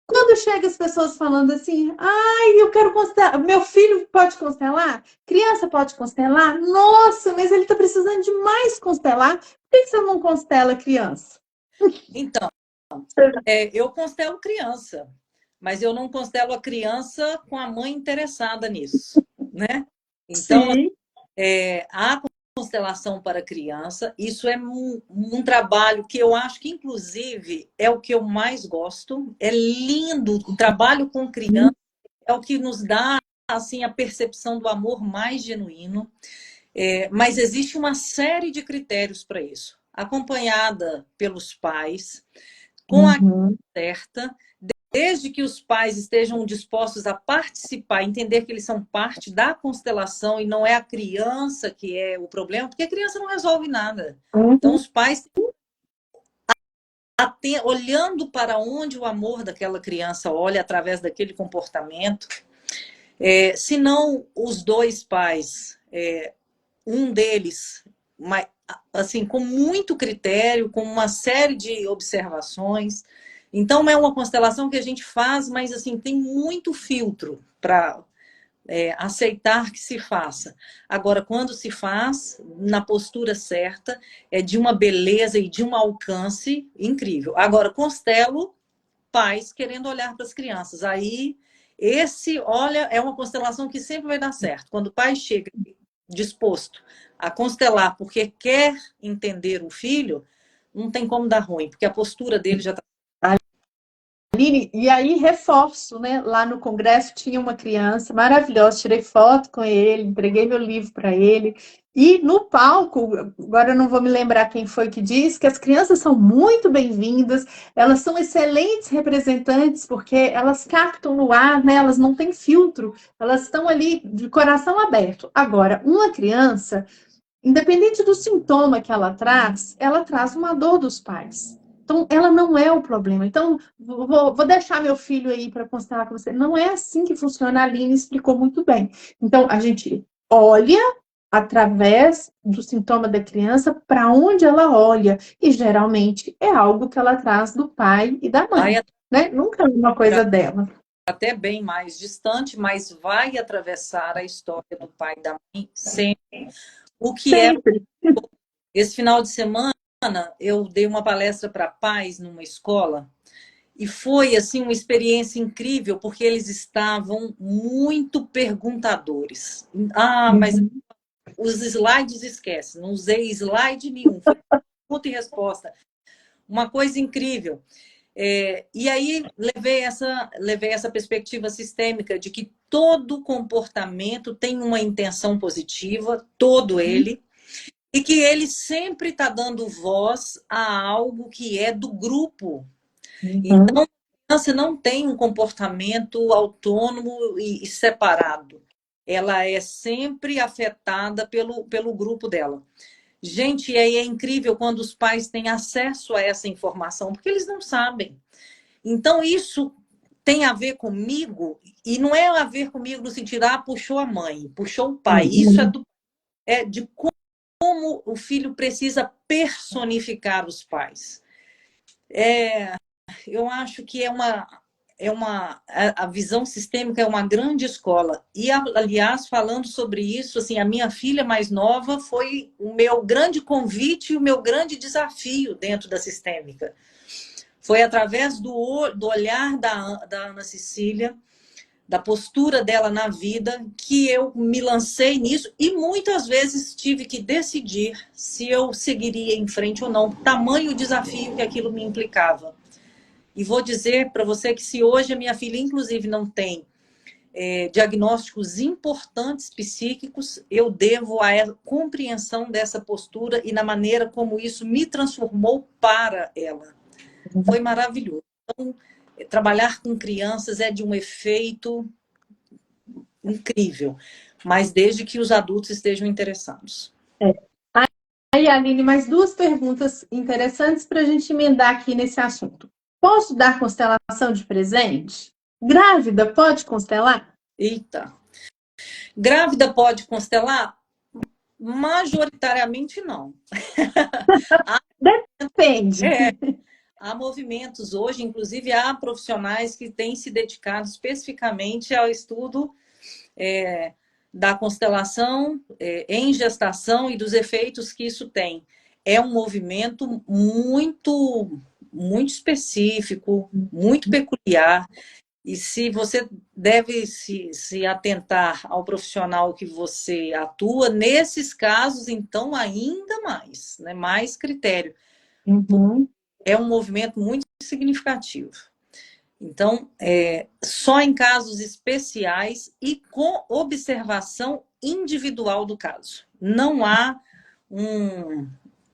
Quando chega as pessoas falando assim, ai, eu quero constelar, meu filho pode constelar? Criança pode constelar? Nossa, mas ele está precisando de mais constelar. Por que você não constela criança? Então, eu constelo criança, mas eu não constelo a criança com a mãe interessada nisso, né? Então, Sim. a constelação para criança, isso é um trabalho que eu acho que, inclusive, é o que eu mais gosto. É lindo, o trabalho com criança é o que nos dá assim a percepção do amor mais genuíno. Mas existe uma série de critérios para isso, acompanhada pelos pais, com a Uhum. certa, desde que os pais estejam dispostos a participar, entender que eles são parte da constelação e não é a criança que é o problema, porque a criança não resolve nada. Então, Uhum. os pais, olhando para onde o amor daquela criança olha através daquele comportamento, se não os dois pais, um deles, assim, com muito critério, com uma série de observações. Então, é uma constelação que a gente faz, mas assim tem muito filtro para aceitar que se faça. Agora, quando se faz, na postura certa, é de uma beleza e de um alcance incrível. Agora, constelo pais querendo olhar para as crianças. Aí, olha, é uma constelação que sempre vai dar certo. Quando o pai chega disposto a constelar porque quer entender o filho, não tem como dar ruim, porque a postura dele já está. Aline, e aí reforço, né? Lá no congresso tinha uma criança maravilhosa, tirei foto com ele, entreguei meu livro para ele. E no palco, agora eu não vou me lembrar quem foi que disse, que as crianças são muito bem-vindas, elas são excelentes representantes, porque elas captam no ar, né? Elas não têm filtro, elas estão ali de coração aberto. Agora, uma criança, independente do sintoma que ela traz uma dor dos pais. Então, ela não é o problema. Então, vou deixar meu filho aí para constatar com você. Não é assim que funciona. A Aline explicou muito bem. Então, a gente olha, através do sintoma da criança para onde ela olha. E geralmente é algo que ela traz do pai e da Vai mãe, né? Nunca é uma coisa dela. até bem mais distante, mas vai atravessar a história do pai e da mãe sempre. O que é Sempre. esse final de semana eu dei uma palestra para pais numa escola e foi assim uma experiência incrível porque eles estavam muito perguntadores. Ah, mas Uhum. os slides esquece, não usei slide nenhum, foi pergunta e resposta. Uma coisa incrível. E aí levei essa perspectiva sistêmica de que todo comportamento tem uma intenção positiva, todo ele, e que ele sempre está dando voz a algo que é do grupo. Uhum. Então, a criança não tem um comportamento autônomo e separado. Ela é sempre afetada pelo grupo dela. Gente, e aí é incrível quando os pais têm acesso a essa informação, porque eles não sabem. Então, isso tem a ver comigo, e não é a ver comigo no sentido, puxou a mãe, puxou o pai. Isso Uhum. é de como o filho precisa personificar os pais. Eu acho que a visão sistêmica é uma grande escola. E, aliás, falando sobre isso, assim, a minha filha mais nova foi o meu grande convite e o meu grande desafio dentro da sistêmica. Foi através do olhar da Ana Cecília, da postura dela na vida, que eu me lancei nisso e muitas vezes tive que decidir se eu seguiria em frente ou não, tamanho desafio que aquilo me implicava. E vou dizer para você que se hoje a minha filha, inclusive, não tem diagnósticos importantes psíquicos, eu devo à compreensão dessa postura e na maneira como isso me transformou para ela. Foi maravilhoso. Então, trabalhar com crianças é de um efeito incrível, mas desde que os adultos estejam interessados. É. Aí, Aline, mais duas perguntas interessantes para a gente emendar aqui nesse assunto. Posso dar constelação de presente? Grávida pode constelar? Eita! Grávida pode constelar? Majoritariamente não. Depende. É, há movimentos hoje, inclusive há profissionais que têm se dedicado especificamente ao estudo da constelação em gestação e dos efeitos que isso tem. É um movimento muito específico, muito peculiar. E se você deve se atentar ao profissional que você atua, nesses casos, então, ainda mais, né? Mais critério. Uhum. É um movimento muito significativo. Então, só em casos especiais e com observação individual do caso. Não há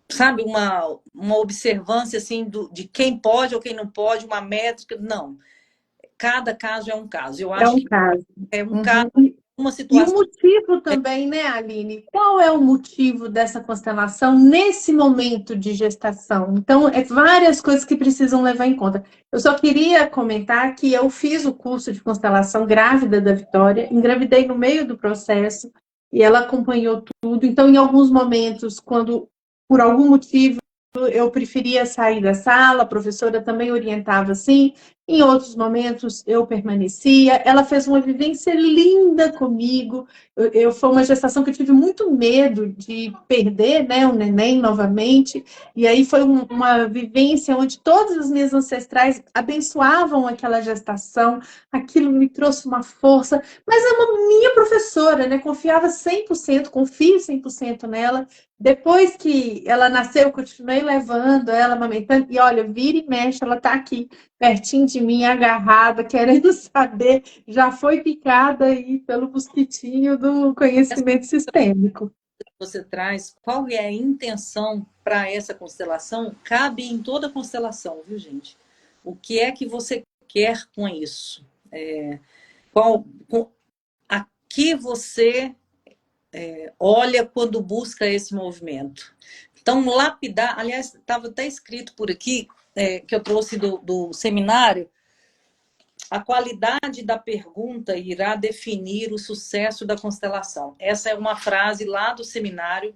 sabe, uma observância assim de quem pode ou quem não pode, uma métrica. Não. Cada caso é um caso. Eu É acho um que caso. é um caso, Uhum. uma E o situação. motivo também, né, Aline? Qual é o motivo dessa constelação nesse momento de gestação? Então, é várias coisas que precisam levar em conta. Eu só queria comentar que eu fiz o curso de constelação grávida da Vitória, engravidei no meio do processo e ela acompanhou tudo. Então, em alguns momentos, quando por algum motivo eu preferia sair da sala, a professora também orientava assim. Em outros momentos eu permanecia. Ela fez uma vivência linda comigo. Foi uma gestação que eu tive muito medo de perder, né, o neném novamente. E aí foi uma vivência onde todas as minhas ancestrais abençoavam aquela gestação. Aquilo me trouxe uma força. Mas é uma minha professora, né? Confiava 100%, confio 100% nela. Depois que ela nasceu, eu continuei levando ela, amamentando. E olha, vira e mexe, ela está aqui pertinho de mim, agarrada, querendo saber, já foi picada aí pelo mosquitinho do Essa conhecimento sistêmico. que você traz, qual é a intenção para essa constelação? Cabe em toda constelação, viu, gente? O que é que você quer com isso? A que você olha quando busca esse movimento? Então, lapidar, aliás, estava até escrito por aqui, que eu trouxe do seminário, a qualidade da pergunta irá definir o sucesso da constelação. Essa é uma frase lá do seminário,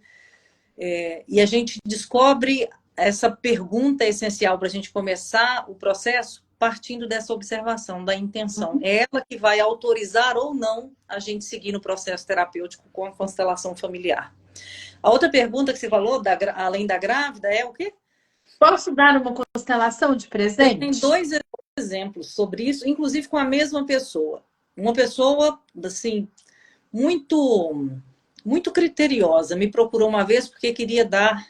e a gente descobre essa pergunta essencial para a gente começar o processo partindo dessa observação, da intenção. É ela que vai autorizar ou não a gente seguir no processo terapêutico com a constelação familiar. A outra pergunta que você falou, além da grávida, é o quê? Posso dar uma constelação de presente? Tem 2 exemplos sobre isso, inclusive com a mesma pessoa. Uma pessoa, assim, muito criteriosa, me procurou uma vez porque queria dar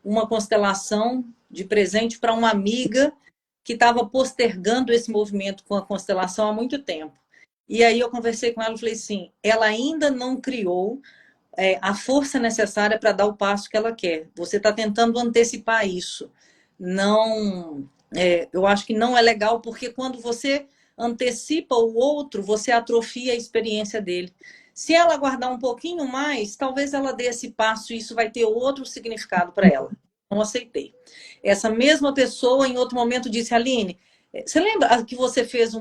uma constelação de presente para uma amiga que estava postergando esse movimento com a constelação há muito tempo. E aí eu conversei com ela e falei assim, ela ainda não criou a força necessária para dar o passo que ela quer. Você está tentando antecipar isso. Não, eu acho que não é legal, porque quando você antecipa o outro, você atrofia a experiência dele. Se ela aguardar um pouquinho mais, talvez ela dê esse passo e isso vai ter outro significado para ela. Não aceitei. Essa mesma pessoa, em outro momento, disse, Aline, você lembra que você fez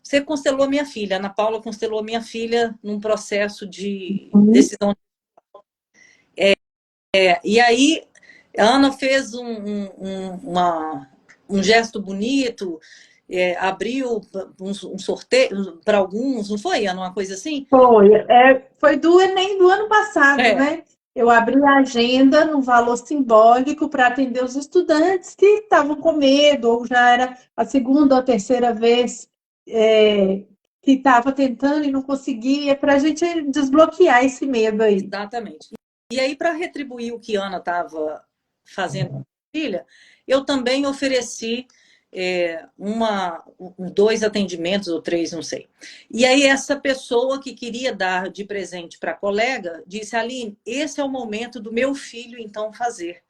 Você constelou minha filha, a Ana Paula constelou minha filha num processo de decisão. E aí, a Ana fez um gesto bonito, abriu um sorteio para alguns, não foi, Ana? Uma coisa assim? Foi do Enem do ano passado, né? Eu abri a agenda num valor simbólico para atender os estudantes que estavam com medo, ou já era a segunda ou terceira vez que estava tentando e não conseguia, para a gente desbloquear esse medo aí. Exatamente. E aí, para retribuir o que a Ana estava fazendo com a filha, eu também ofereci 2 atendimentos ou 3, não sei. E aí essa pessoa que queria dar de presente para a colega disse, Aline, esse é o momento do meu filho então fazer.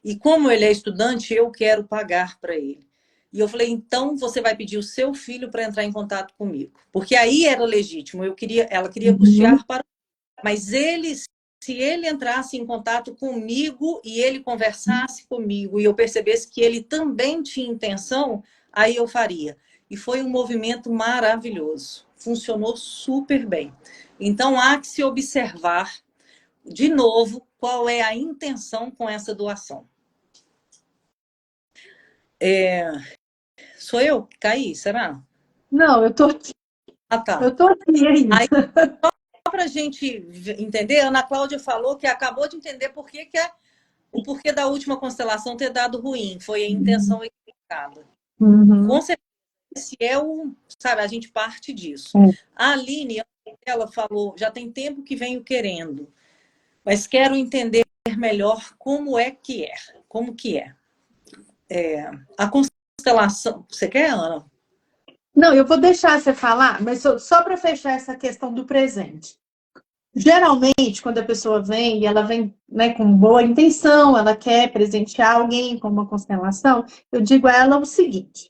E como ele é estudante, eu quero pagar para ele. E eu falei, então você vai pedir o seu filho para entrar em contato comigo. Porque aí era legítimo, ela queria custear para... Mas se ele entrasse em contato comigo e ele conversasse comigo e eu percebesse que ele também tinha intenção, aí eu faria. E foi um movimento maravilhoso. Funcionou super bem. Então, há que se observar, de novo, qual é a intenção com essa doação. Sou eu que caí, será? Não, eu estou aqui. Ah, tá. Eu estou aqui ainda. Aí, para a gente entender, a Ana Cláudia falou que acabou de entender o porquê da última constelação ter dado ruim. Foi a intenção equivocada. Com certeza, esse sabe, a gente parte disso. A Aline, ela falou, já tem tempo que venho querendo, mas quero entender melhor como que é. A constelação... Você quer, Ana? Não, eu vou deixar você falar, mas só para fechar essa questão do presente. Geralmente, quando a pessoa vem, e ela vem, né, com boa intenção, ela quer presentear alguém com uma constelação, eu digo a ela o seguinte: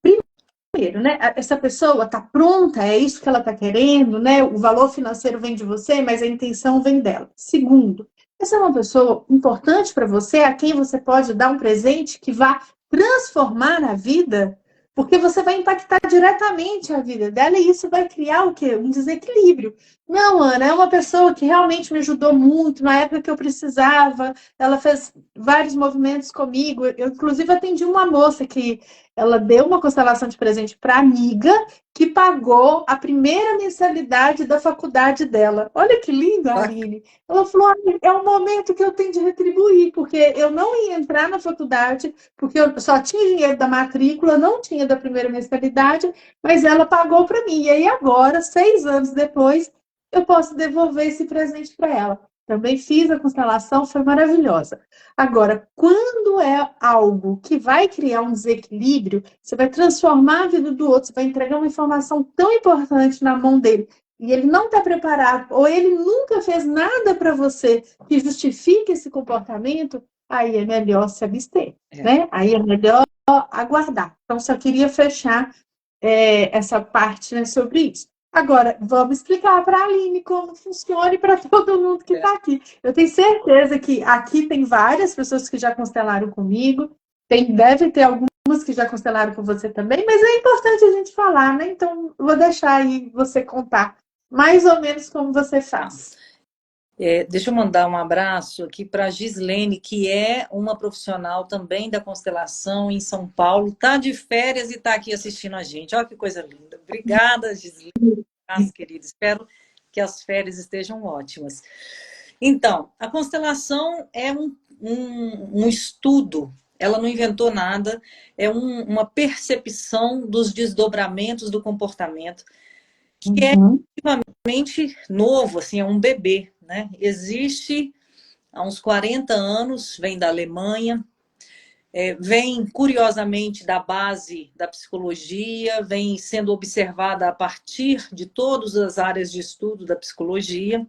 primeiro, né, essa pessoa está pronta, é isso que ela está querendo, né? O valor financeiro vem de você, mas a intenção vem dela. Segundo, essa é uma pessoa importante para você, a quem você pode dar um presente que vá transformar a vida, porque você vai impactar diretamente a vida dela e isso vai criar o quê? Um desequilíbrio. Não, Ana, é uma pessoa que realmente me ajudou muito na época que eu precisava, ela fez vários movimentos comigo, eu inclusive atendi uma moça que ela deu uma constelação de presente para a amiga que pagou a primeira mensalidade da faculdade dela. Olha que lindo, Aline. Ela falou, é um momento que eu tenho de retribuir, porque eu não ia entrar na faculdade, porque eu só tinha dinheiro da matrícula, não tinha da primeira mensalidade, mas ela pagou para mim. E aí agora, 6 anos depois, eu posso devolver esse presente para ela. Também fiz a constelação, foi maravilhosa. Agora, quando é algo que vai criar um desequilíbrio, você vai transformar a vida do outro, você vai entregar uma informação tão importante na mão dele, e ele não está preparado, ou ele nunca fez nada para você que justifique esse comportamento, aí é melhor se abster, né? Aí é melhor aguardar. Então, só queria fechar essa parte, né, sobre isso. Agora, vamos explicar para a Aline como funciona e para todo mundo que está aqui. Eu tenho certeza que aqui tem várias pessoas que já constelaram comigo, deve ter algumas algumas que já constelaram com você também, mas é importante a gente falar, né? Então, vou deixar aí você contar mais ou menos como você faz. Deixa eu mandar um abraço aqui para a Gislene, que é uma profissional também da constelação em São Paulo. Está de férias e está aqui assistindo a gente. Olha que coisa linda. Obrigada, Gislene, querida. Espero que as férias estejam ótimas. Então, a constelação é um estudo. Ela não inventou nada. É uma percepção dos desdobramentos do comportamento, que é relativamente novo, assim, é um bebê, né? Existe há uns 40 anos, vem da Alemanha, vem, curiosamente, da base da psicologia, vem sendo observada a partir de todas as áreas de estudo da psicologia.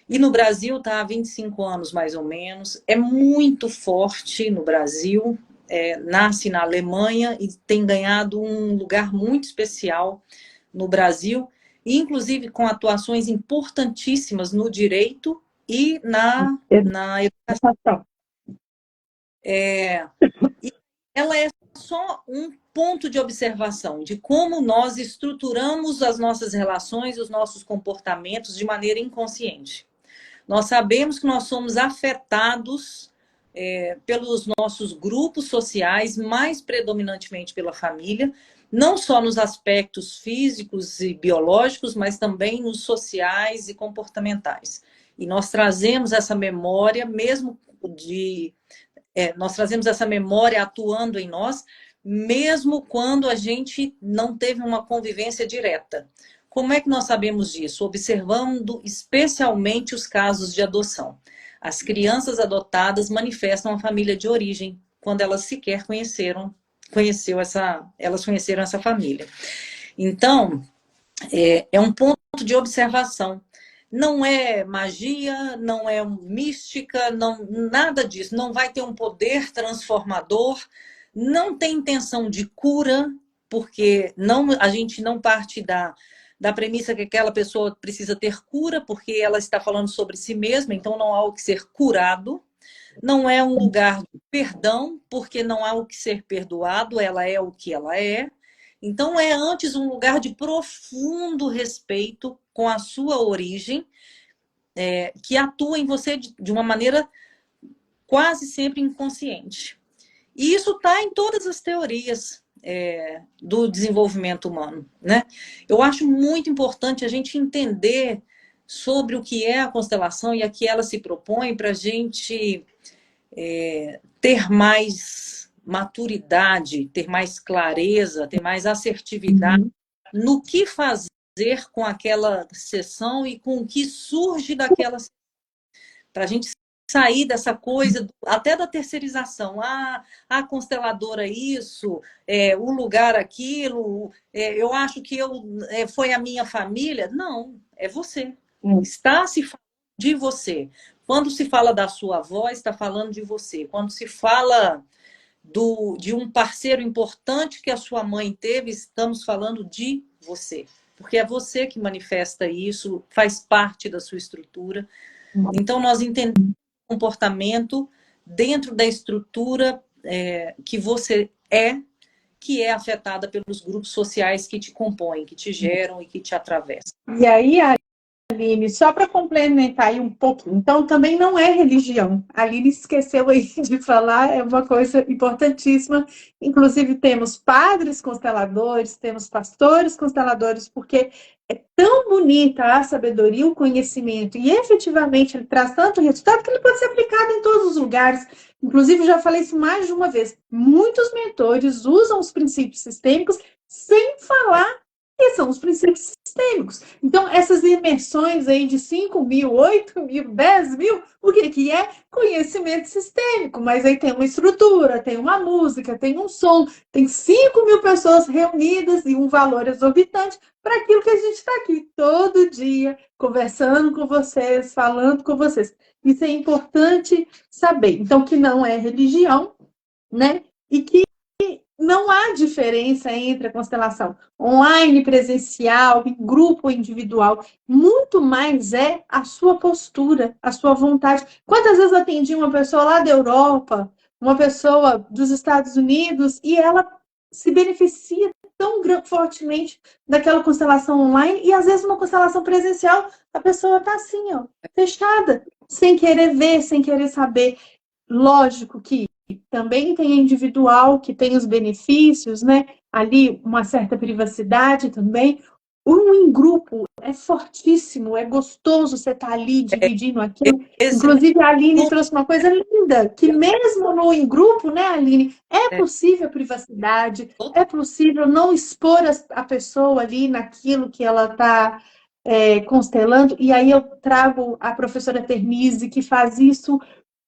E no Brasil está há 25 anos, mais ou menos. É muito forte no Brasil, nasce na Alemanha e tem ganhado um lugar muito especial no Brasil, inclusive com atuações importantíssimas no direito e na educação. E ela é só um ponto de observação de como nós estruturamos as nossas relações, os nossos comportamentos de maneira inconsciente. Nós sabemos que nós somos afetados pelos nossos grupos sociais, mais predominantemente pela família, não só nos aspectos físicos e biológicos, mas também nos sociais e comportamentais. E nós trazemos essa memória, nós trazemos essa memória atuando em nós, mesmo quando a gente não teve uma convivência direta. Como é que nós sabemos disso? Observando especialmente os casos de adoção. As crianças adotadas manifestam a família de origem quando elas sequer conheceram essa família. Então, é um ponto de observação. Não é magia, não é mística, nada disso. Não vai ter um poder transformador, não tem intenção de cura, porque a gente não parte da premissa que aquela pessoa precisa ter cura, porque ela está falando sobre si mesma, então não há o que ser curado. Não é um lugar de perdão, porque não há o que ser perdoado, ela é o que ela é. Então, é antes um lugar de profundo respeito com a sua origem, que atua em você de uma maneira quase sempre inconsciente. E isso está em todas as teorias do desenvolvimento humano, né? Eu acho muito importante a gente entender sobre o que é a constelação e a que ela se propõe para a gente ter mais maturidade, ter mais clareza, ter mais assertividade no que fazer com aquela sessão e com o que surge daquela sessão. Para a gente sair dessa coisa, até da terceirização. A consteladora isso, o lugar aquilo, eu acho que foi a minha família. Não, é você. Está se falando de você. Quando se fala da sua avó, está falando de você. Quando se fala de um parceiro importante que a sua mãe teve, estamos falando de você. Porque é você que manifesta isso, faz parte da sua estrutura. Então, nós entendemos o comportamento dentro da estrutura que você que é afetada pelos grupos sociais que te compõem, que te geram e que te atravessam. E aí, Aline, só para complementar aí um pouquinho, então também não é religião. A Aline esqueceu aí de falar, é uma coisa importantíssima. Inclusive, temos padres consteladores, temos pastores consteladores, porque é tão bonita a sabedoria, o conhecimento, e efetivamente ele traz tanto resultado que ele pode ser aplicado em todos os lugares. Inclusive, eu já falei isso mais de uma vez. Muitos mentores usam os princípios sistêmicos sem falar que são os princípios sistêmicos. Então, essas imersões aí de 5 mil, 8 mil, 10 mil, o que é? Conhecimento sistêmico. Mas aí tem uma estrutura, tem uma música, tem um som, tem 5 mil pessoas reunidas e um valor exorbitante para aquilo que a gente está aqui todo dia, conversando com vocês, falando com vocês. Isso é importante saber. Então, que não é religião, né? E que não há diferença entre a constelação online, presencial, em grupo, individual. Muito mais é a sua postura, a sua vontade. Quantas vezes eu atendi uma pessoa lá da Europa, uma pessoa dos Estados Unidos e ela se beneficia tão fortemente daquela constelação online e às vezes uma constelação presencial a pessoa está assim, ó, fechada, sem querer ver, sem querer saber. Lógico que também tem a individual que tem os benefícios, né? Ali uma certa privacidade também. O em grupo é fortíssimo, é gostoso você estar ali dividindo aquilo. Esse Inclusive, a Aline trouxe uma coisa linda, que mesmo no em grupo, né, Aline, é é, possível privacidade, é possível não expor a pessoa ali naquilo que ela está constelando. E aí eu trago a professora Ternise, que faz isso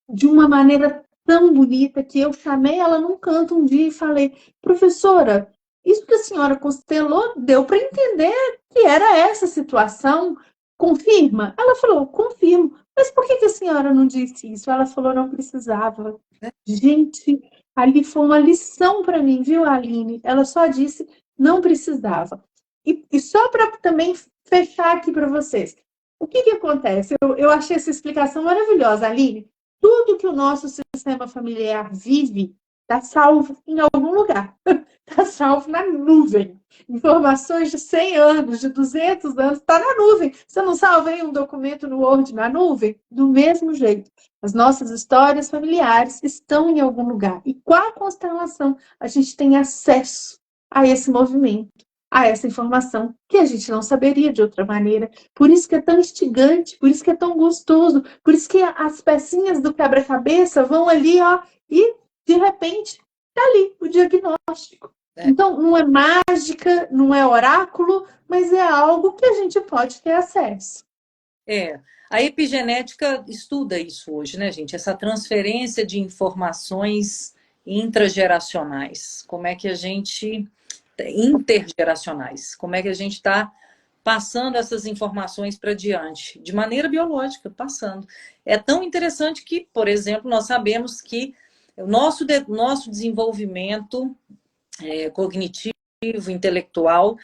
de uma maneira tão bonita que eu chamei ela num canto um dia e falei, professora, isso que a senhora constelou deu para entender que era essa situação, confirma? Ela falou, confirmo. Mas por que a senhora não disse isso? Ela falou, não precisava. Gente, ali foi uma lição para mim, viu, Aline? Ela só disse, não precisava. E só para também fechar aqui para vocês, o que acontece? Eu achei essa explicação maravilhosa, Aline. Tudo que o nosso sistema familiar vive está salvo em algum lugar. Está salvo na nuvem. Informações de 100 anos, de 200 anos, está na nuvem. Você não salva aí um documento no Word na nuvem? Do mesmo jeito. As nossas histórias familiares estão em algum lugar. E com a constelação, a gente tem acesso a esse movimento, a essa informação, que a gente não saberia de outra maneira. Por isso que é tão instigante, por isso que é tão gostoso, por isso que as pecinhas do quebra-cabeça vão ali, ó, e de repente está ali o diagnóstico. Então, não é mágica, não é oráculo, mas é algo que a gente pode ter acesso. A epigenética estuda isso hoje, né, gente? Essa transferência de informações intrageracionais. Como é que a gente... intergeracionais. Como é que a gente está passando essas informações para diante? De maneira biológica, passando. É tão interessante que, por exemplo, nós sabemos que o nosso desenvolvimento cognitivo, intelectual,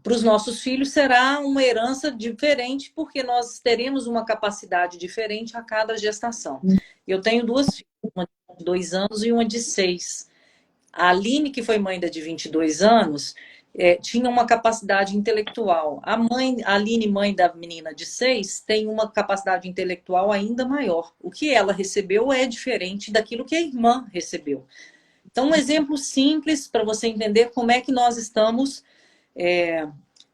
para os nossos filhos será uma herança diferente, porque nós teremos uma capacidade diferente a cada gestação. Eu tenho duas filhas, uma de 2 anos e uma de 6. A Aline, que foi mãe da de 22 anos, tinha uma capacidade intelectual. A Aline, mãe da menina de 6, tem uma capacidade intelectual ainda maior. O que ela recebeu é diferente daquilo que a irmã recebeu. Então, um exemplo simples para você entender como é que nós estamos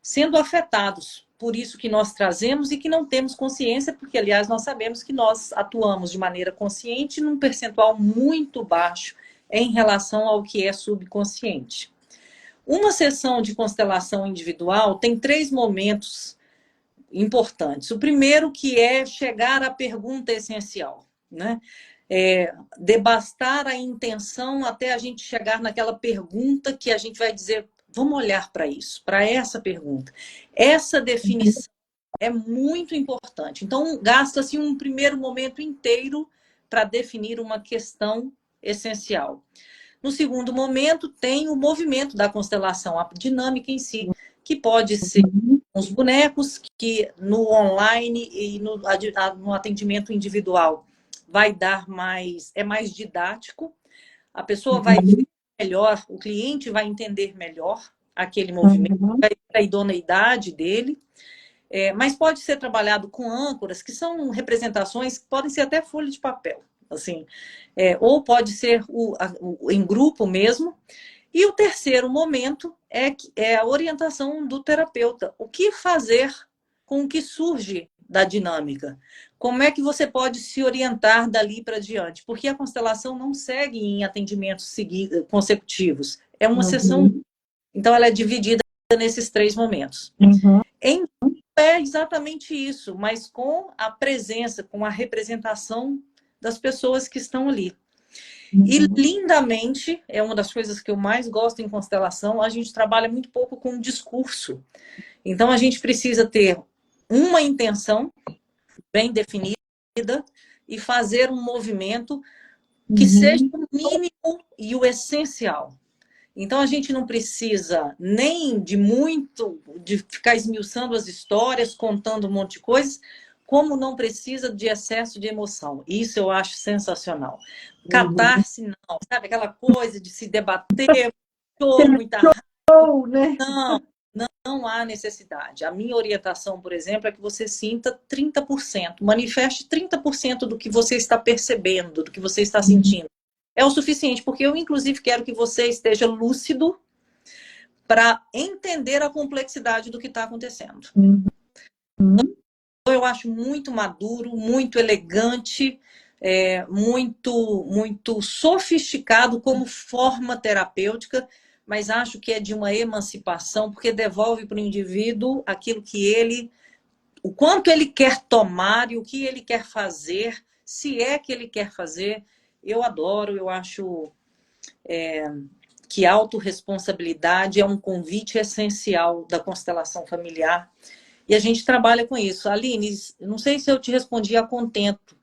sendo afetados por isso que nós trazemos e que não temos consciência, porque, aliás, nós sabemos que nós atuamos de maneira consciente num percentual muito baixo em relação ao que é subconsciente. Uma sessão de constelação individual tem 3 momentos importantes. O primeiro que é chegar à pergunta essencial, né? Debastar a intenção até a gente chegar naquela pergunta que a gente vai dizer, vamos olhar para isso, para essa pergunta. Essa definição é muito importante. Então, gasta-se um primeiro momento inteiro para definir uma questão essencial. No segundo momento, tem o movimento da constelação, a dinâmica em si, que pode ser os bonecos, que no online e no atendimento individual vai dar mais, é mais didático, a pessoa vai ver melhor, o cliente vai entender melhor aquele movimento, vai ver a idoneidade dele, mas pode ser trabalhado com âncoras, que são representações que podem ser até folha de papel, assim, ou pode ser em grupo mesmo. E o terceiro momento é a orientação do terapeuta. O que fazer com o que surge da dinâmica? Como é que você pode se orientar dali para diante? Porque a constelação não segue em atendimentos consecutivos. É uma sessão, então ela é dividida nesses 3 momentos. É exatamente isso, mas com a presença, com a representação das pessoas que estão ali. E lindamente, é uma das coisas que eu mais gosto em constelação, a gente trabalha muito pouco com o discurso. Então a gente precisa ter uma intenção bem definida e fazer um movimento que seja o mínimo e o essencial. Então a gente não precisa nem de ficar esmiuçando as histórias, contando um monte de coisas, como não precisa de excesso de emoção. Isso eu acho sensacional. Uhum. Catarse não, sabe? Aquela coisa de se debater, muita raiva. Show, né? Não, não há necessidade. A minha orientação, por exemplo, é que você sinta 30%, manifeste 30% do que você está percebendo, do que você está sentindo. É o suficiente, porque eu, inclusive, quero que você esteja lúcido para entender a complexidade do que está acontecendo. Uhum. Eu acho muito maduro, muito elegante, muito sofisticado como forma terapêutica, mas acho que é de uma emancipação, porque devolve para o indivíduo aquilo que ele, o quanto ele quer tomar e o que ele quer fazer, se é que ele quer fazer. Eu adoro, eu acho que autorresponsabilidade é um convite essencial da constelação familiar. E a gente trabalha com isso. Aline, não sei se eu te respondi a contento.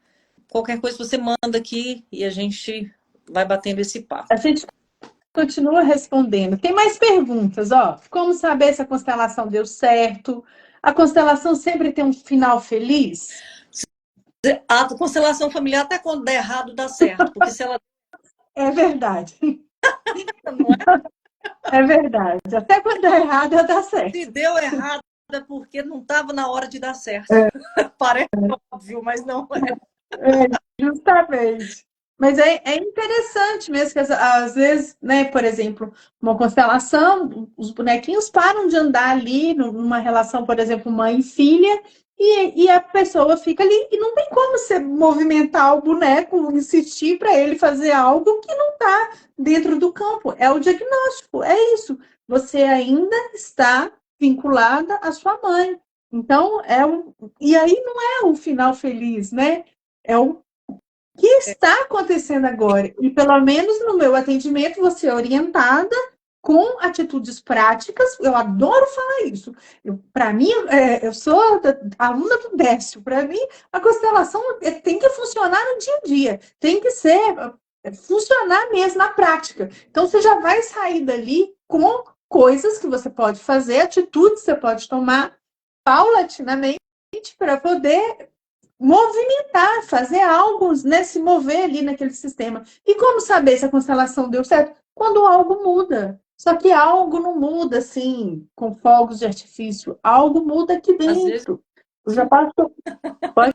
Qualquer coisa você manda aqui e a gente vai batendo esse A papo. gente continua respondendo. Tem mais perguntas, ó. Como saber se a constelação deu certo? A constelação sempre tem um final feliz? A constelação familiar, até quando der errado, dá certo. Porque se ela É verdade. não é, É verdade. Até quando dá errado, ela dá se certo. deu errado, é porque não estava na hora de dar certo. Parece óbvio, mas não é. É, justamente. Mas é interessante mesmo que às vezes, né, por exemplo, uma constelação, os bonequinhos param de andar ali numa relação, por exemplo, mãe e filha, e a pessoa fica ali e não tem como você movimentar o boneco, insistir para ele fazer algo que não está dentro do campo. É o diagnóstico, é isso. Você ainda está vinculada à sua mãe. Então, e aí não é um final feliz, né? É o que está acontecendo agora. E pelo menos no meu atendimento, você é orientada com atitudes práticas. Eu adoro falar isso. Para mim, eu sou aluna do Décio. Para mim, a constelação tem que funcionar no dia a dia. Tem que ser funcionar mesmo na prática. Então, você já vai sair dali com coisas que você pode fazer, atitudes que você pode tomar paulatinamente para poder movimentar, fazer algo, né, se mover ali naquele sistema. E como saber se a constelação deu certo? Quando algo muda. Só que algo não muda assim, com fogos de artifício. Algo muda aqui Às vezes, dentro. Eu já passo. Pode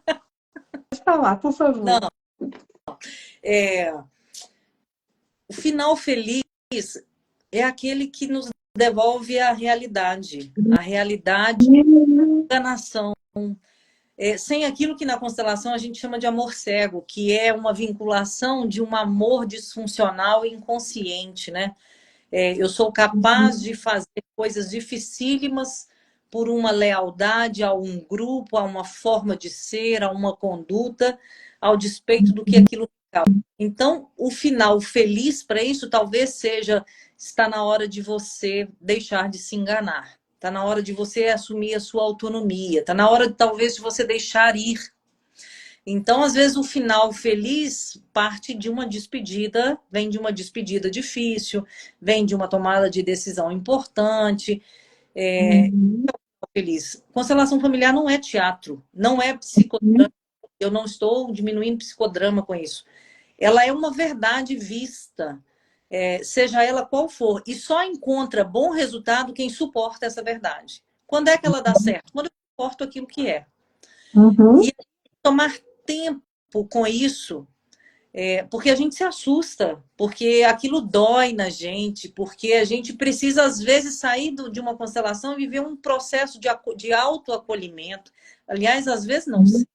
falar, por favor. não. É, o final feliz é aquele que nos devolve a realidade da nação. Sem aquilo que na constelação a gente chama de amor cego, que é uma vinculação de um amor disfuncional e inconsciente, né? Eu sou capaz de fazer coisas dificílimas por uma lealdade a um grupo, a uma forma de ser, a uma conduta, ao despeito do que aquilo causa. Então, o final feliz para isso talvez seja: está na hora de você deixar de se enganar. Está na hora de você assumir a sua autonomia. Está na hora, talvez, de você deixar ir. Então, às vezes, o final feliz parte de uma despedida, vem de uma despedida difícil, vem de uma tomada de decisão importante. Feliz. Constelação familiar não é teatro, não é psicodrama. Eu não estou diminuindo psicodrama com isso. Ela é uma verdade vista, seja ela qual for, e só encontra bom resultado quem suporta essa verdade. Quando é que ela dá certo? Quando eu suporto aquilo que é. Uhum. E tomar tempo com isso, porque a gente se assusta, porque aquilo dói na gente, porque a gente precisa, às vezes, sair de uma constelação e viver um processo de autoacolhimento. Aliás, às vezes não, de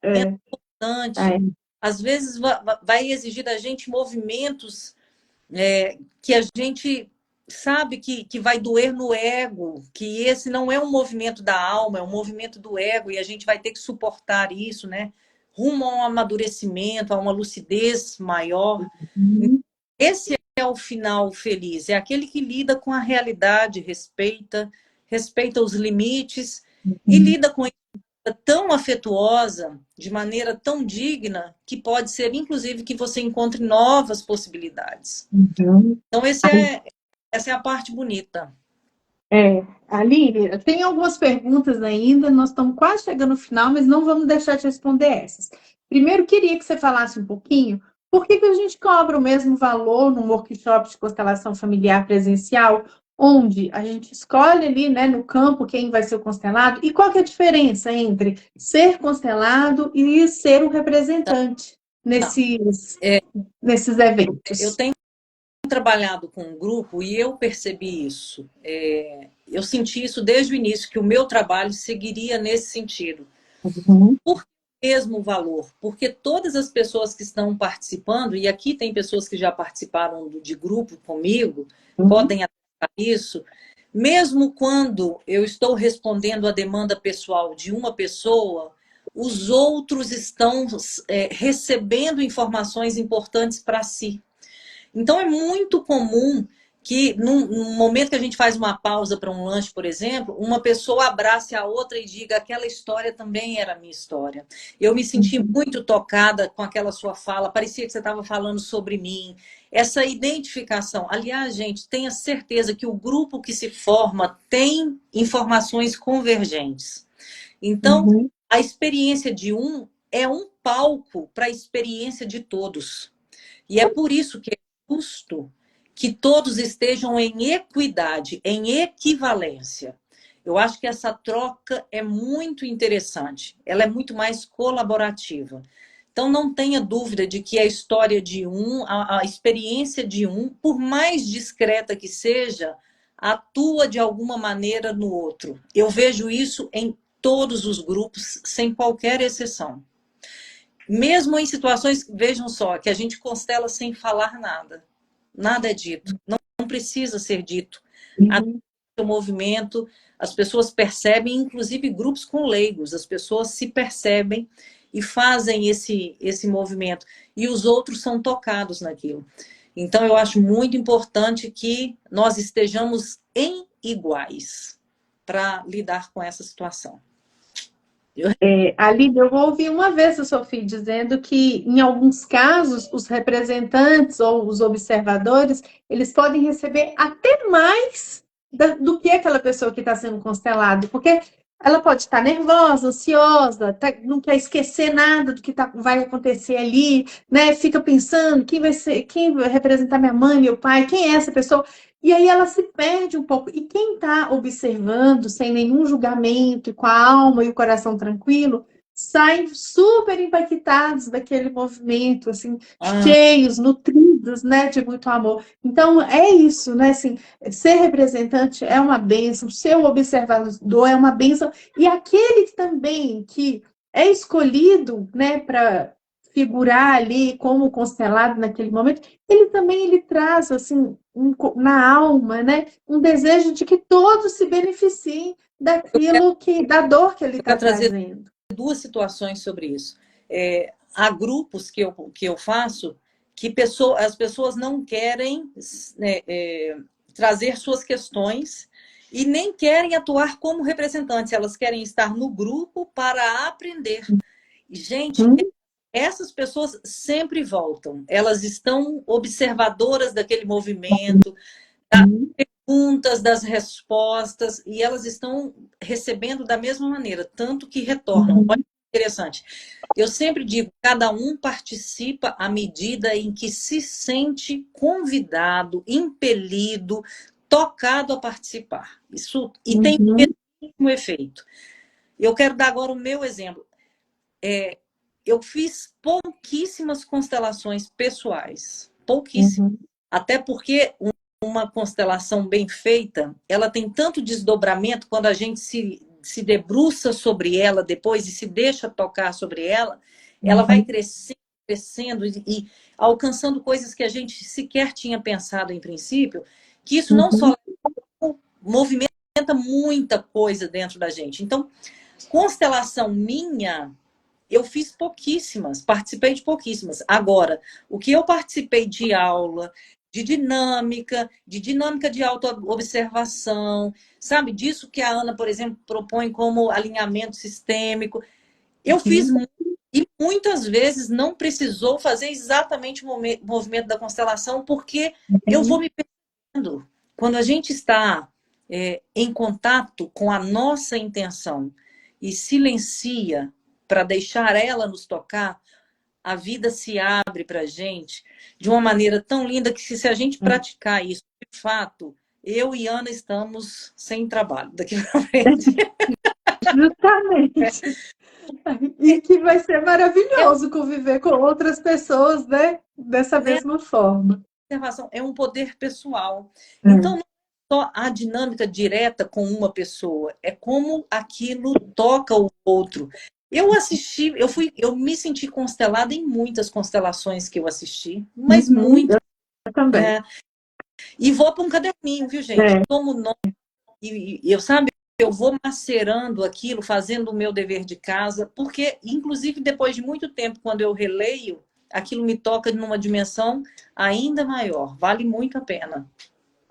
É, importante. é. Às vezes vai exigir da gente movimentos que a gente sabe que vai doer no ego, que esse não é um movimento da alma, é um movimento do ego, e a gente vai ter que suportar isso, né? Rumo a um amadurecimento, a uma lucidez maior. Esse é o final feliz, é aquele que lida com a realidade, respeita os limites e lida com tão afetuosa, de maneira tão digna, que pode ser, inclusive, que você encontre novas possibilidades. Uhum. Então, essa é a parte bonita. Aline, tem algumas perguntas ainda, nós estamos quase chegando no final, mas não vamos deixar de responder essas. Primeiro, queria que você falasse um pouquinho por que que a gente cobra o mesmo valor num workshop de constelação familiar presencial, onde a gente escolhe ali, né, no campo quem vai ser o constelado, e qual que é a diferença entre ser constelado e ser um representante Tá. É, nesses eu eventos? tenho trabalhado com um grupo e eu percebi isso. Eu senti isso desde o início, que o meu trabalho seguiria nesse sentido. Uhum, Por que mesmo valor? Porque todas as pessoas que estão participando, e aqui tem pessoas que já participaram de grupo comigo, uhum, podem atestar isso, mesmo quando eu estou respondendo a demanda pessoal de uma pessoa, os outros estão recebendo informações importantes para si. Então é muito comum que num momento que a gente faz uma pausa para um lanche, por exemplo, uma pessoa abrace a outra e diga: aquela história também era a minha história. Eu me senti uhum, muito tocada com aquela sua fala, parecia que você estava falando sobre mim. Essa identificação. Aliás, gente, tenha certeza que o grupo que se forma tem informações convergentes. Então, uhum. a experiência de um é um palco para a experiência de todos. E é por isso que é justo que todos estejam em equidade, em equivalência. Eu acho que essa troca é muito interessante. Ela é muito mais colaborativa. Então, não tenha dúvida de que a história de um, a experiência de um, por mais discreta que seja, atua de alguma maneira no outro. Eu vejo isso em todos os grupos, sem qualquer exceção. Mesmo em situações, vejam só, que a gente constela sem falar nada. Nada é dito. Não precisa ser dito. Uhum. O movimento, as pessoas percebem, inclusive grupos com leigos, as pessoas se percebem e fazem esse movimento. E os outros são tocados naquilo. Então, eu acho muito importante que nós estejamos em iguais para lidar com essa situação. Ali eu ouvi uma vez a Sophie dizendo que, em alguns casos, os representantes ou os observadores, eles podem receber até mais do que aquela pessoa que está sendo constelada, porque ela pode estar nervosa, ansiosa, não quer esquecer nada do que vai acontecer ali, né? Fica pensando quem vai ser, quem vai representar minha mãe, meu pai, quem é essa pessoa? E aí ela se perde um pouco. E quem está observando, sem nenhum julgamento, e com a alma e o coração tranquilo, saem super impactados daquele movimento, assim, Ah, cheios, nutridos, né, de muito amor. Então, é isso, né, assim, ser representante é uma bênção, ser o observador é uma bênção, e aquele também que é escolhido, né, para figurar ali como constelado naquele momento, ele também ele traz assim na alma, né, um desejo de que todos se beneficiem daquilo que da dor que ele eu está quero trazer trazendo. duas situações sobre isso. Há grupos que eu faço que as pessoas não querem, né, trazer suas questões e nem querem atuar como representantes, elas querem estar no grupo para aprender. Gente, Hum, essas pessoas sempre voltam, elas estão observadoras daquele movimento, das hum, perguntas, das respostas, e elas estão recebendo da mesma maneira, tanto que retornam. Olha hum, que interessante. Eu sempre digo, cada um participa à medida em que se sente convidado, impelido, tocado a participar. Isso e tem o uhum, mesmo efeito. Eu quero dar agora o meu exemplo. Eu fiz pouquíssimas constelações pessoais, pouquíssimas. uhum, Até porque uma constelação bem feita, ela tem tanto desdobramento quando a gente se debruça sobre ela depois e se deixa tocar sobre ela, ela vai uhum, crescendo, crescendo e alcançando coisas que a gente sequer tinha pensado em princípio, que isso não uhum, só movimenta muita coisa dentro da gente. Então, constelação minha, eu fiz pouquíssimas, participei de pouquíssimas. Agora, o que eu participei de aula, de dinâmica de autoobservação, sabe? Disso que a Ana, por exemplo, propõe como alinhamento sistêmico. Eu fiz uhum, muito, e muitas vezes não precisou fazer exatamente o movimento da constelação, porque eu vou uhum, me perdendo. Quando a gente está em contato com a nossa intenção e silencia para deixar ela nos tocar, a vida se abre para a gente de uma maneira tão linda que se a gente praticar isso, de fato, eu e Ana estamos sem trabalho daqui para frente. Justamente. E que vai ser maravilhoso conviver com outras pessoas, né? Dessa mesma forma. Observação é um poder pessoal. É. Então, não é só a dinâmica direta com uma pessoa, é como aquilo toca o outro. Eu assisti, eu me senti constelada em muitas constelações que eu assisti, mas Uhum, muito. eu também. E vou para um caderninho, viu, gente? É. Tomo nota e eu, sabe, eu vou macerando aquilo, fazendo o meu dever de casa, porque, inclusive, depois de muito tempo, quando eu releio, aquilo me toca numa dimensão ainda maior. Vale muito a pena.